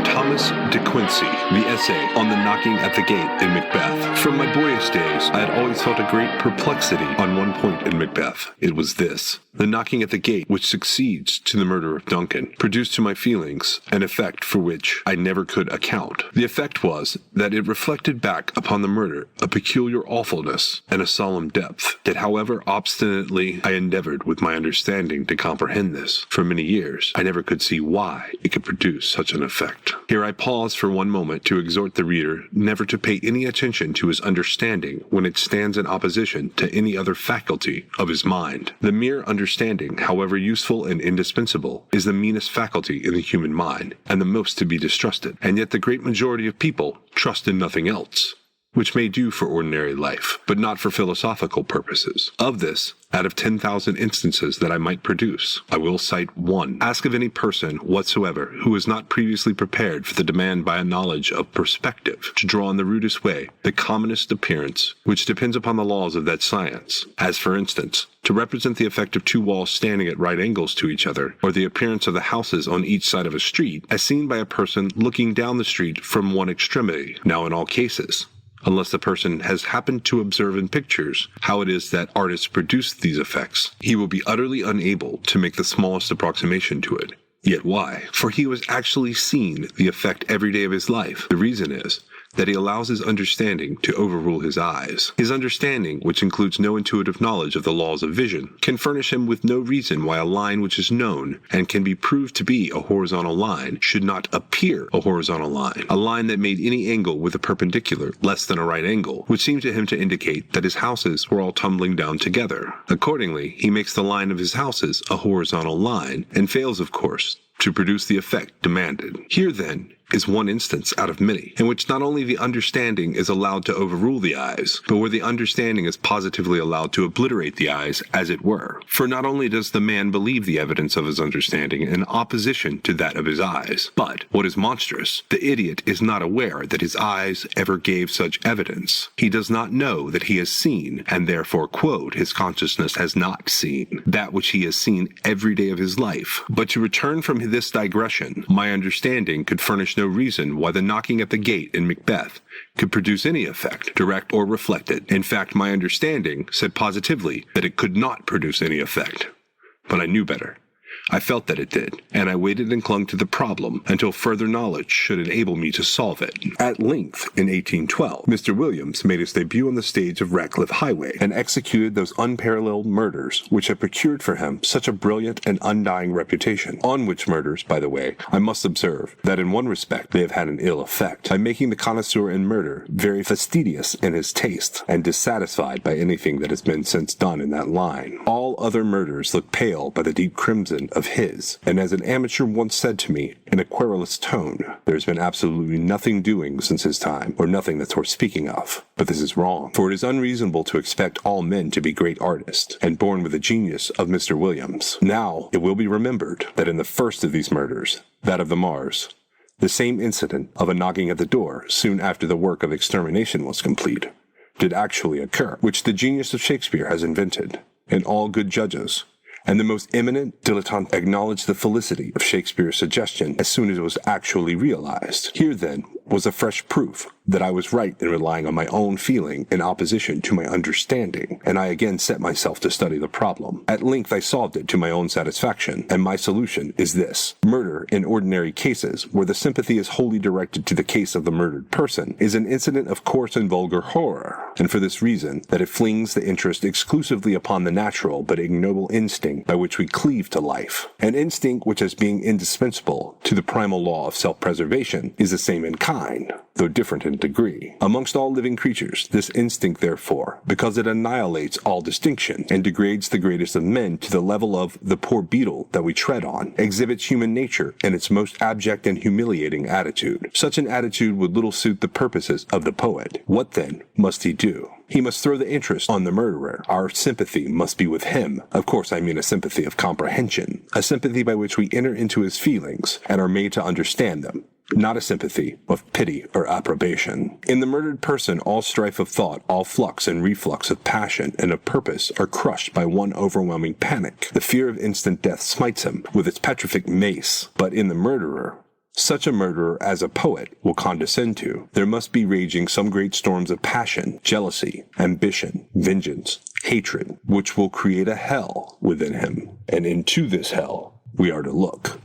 Thomas De Quincey, the essay on the knocking at the gate in Macbeth. From my boyish days, I had always felt a great perplexity on one point in Macbeth. It was this. The knocking at the gate, which succeeds to the murder of Duncan, produced to my feelings an effect for which I never could account. The effect was that it reflected back upon the murder a peculiar awfulness and a solemn depth, that however obstinately I endeavored with my understanding to comprehend this, for many years, I never could see why it could produce such an effect. Here I pause for one moment to exhort the reader never to pay any attention to his understanding when it stands in opposition to any other faculty of his mind. The mere understanding, however useful and indispensable, is the meanest faculty in the human mind, and the most to be distrusted, and yet the great majority of people trust in nothing else, which may do for ordinary life, but not for philosophical purposes. Of this, out of 10,000 instances that I might produce, I will cite one. Ask of any person whatsoever who is not previously prepared for the demand by a knowledge of perspective to draw in the rudest way the commonest appearance which depends upon the laws of that science, as for instance, to represent the effect of two walls standing at right angles to each other, or the appearance of the houses on each side of a street, as seen by a person looking down the street from one extremity. Now in all cases, unless the person has happened to observe in pictures how it is that artists produce these effects, he will be utterly unable to make the smallest approximation to it. Yet why? For he has actually seen the effect every day of his life. The reason is that he allows his understanding to overrule his eyes. His understanding, which includes no intuitive knowledge of the laws of vision, can furnish him with no reason why a line which is known and can be proved to be a horizontal line should not appear a horizontal line, a line that made any angle with a perpendicular less than a right angle, which seemed to him to indicate that his houses were all tumbling down together. Accordingly, he makes the line of his houses a horizontal line, and fails, of course, to produce the effect demanded. Here, then, is one instance out of many, in which not only the understanding is allowed to overrule the eyes, but where the understanding is positively allowed to obliterate the eyes, as it were. For not only does the man believe the evidence of his understanding in opposition to that of his eyes, but, what is monstrous, the idiot is not aware that his eyes ever gave such evidence. He does not know that he has seen, and therefore, quote, his consciousness has not seen, that which he has seen every day of his life. But to return from this digression, my understanding could furnish no reason why the knocking at the gate in Macbeth could produce any effect, direct or reflected. In fact, my understanding said positively that it could not produce any effect. But I knew better. I felt that it did, and I waited and clung to the problem until further knowledge should enable me to solve it. At length, in 1812, Mr. Williams made his debut on the stage of Ratcliffe Highway and executed those unparalleled murders which had procured for him such a brilliant and undying reputation, on which murders, by the way, I must observe that in one respect they have had an ill effect, by making the connoisseur in murder very fastidious in his taste, and dissatisfied by anything that has been since done in that line. All other murders look pale by the deep crimson of his, and as an amateur once said to me in a querulous tone, there has been absolutely nothing doing since his time, or nothing that's worth speaking of. But this is wrong, for it is unreasonable to expect all men to be great artists, and born with the genius of Mr. Williams. Now, it will be remembered that in the first of these murders, that of the Mars, the same incident of a knocking at the door soon after the work of extermination was complete did actually occur, which the genius of Shakespeare has invented, and all good judges and the most eminent dilettante acknowledged the felicity of Shakespeare's suggestion as soon as it was actually realized. Here, then, was a fresh proof that I was right in relying on my own feeling in opposition to my understanding, and I again set myself to study the problem. At length I solved it to my own satisfaction, and my solution is this. Murder, in ordinary cases, where the sympathy is wholly directed to the case of the murdered person, is an incident of coarse and vulgar horror, and for this reason, that it flings the interest exclusively upon the natural but ignoble instinct by which we cleave to life. An instinct which, as being indispensable to the primal law of self-preservation, is the same in kind, though different in degree. Amongst all living creatures, this instinct, therefore, because it annihilates all distinction and degrades the greatest of men to the level of the poor beetle that we tread on, exhibits human nature in its most abject and humiliating attitude. Such an attitude would little suit the purposes of the poet. What, then, must he do? He must throw the interest on the murderer. Our sympathy must be with him. Of course, I mean a sympathy of comprehension, a sympathy by which we enter into his feelings and are made to understand them, not a sympathy of pity or approbation. In the murdered person, all strife of thought, all flux and reflux of passion and of purpose are crushed by one overwhelming panic. The fear of instant death smites him with its petrific mace. But in the murderer, such a murderer as a poet will condescend to, there must be raging some great storms of passion, jealousy, ambition, vengeance, hatred, which will create a hell within him. And into this hell we are to look.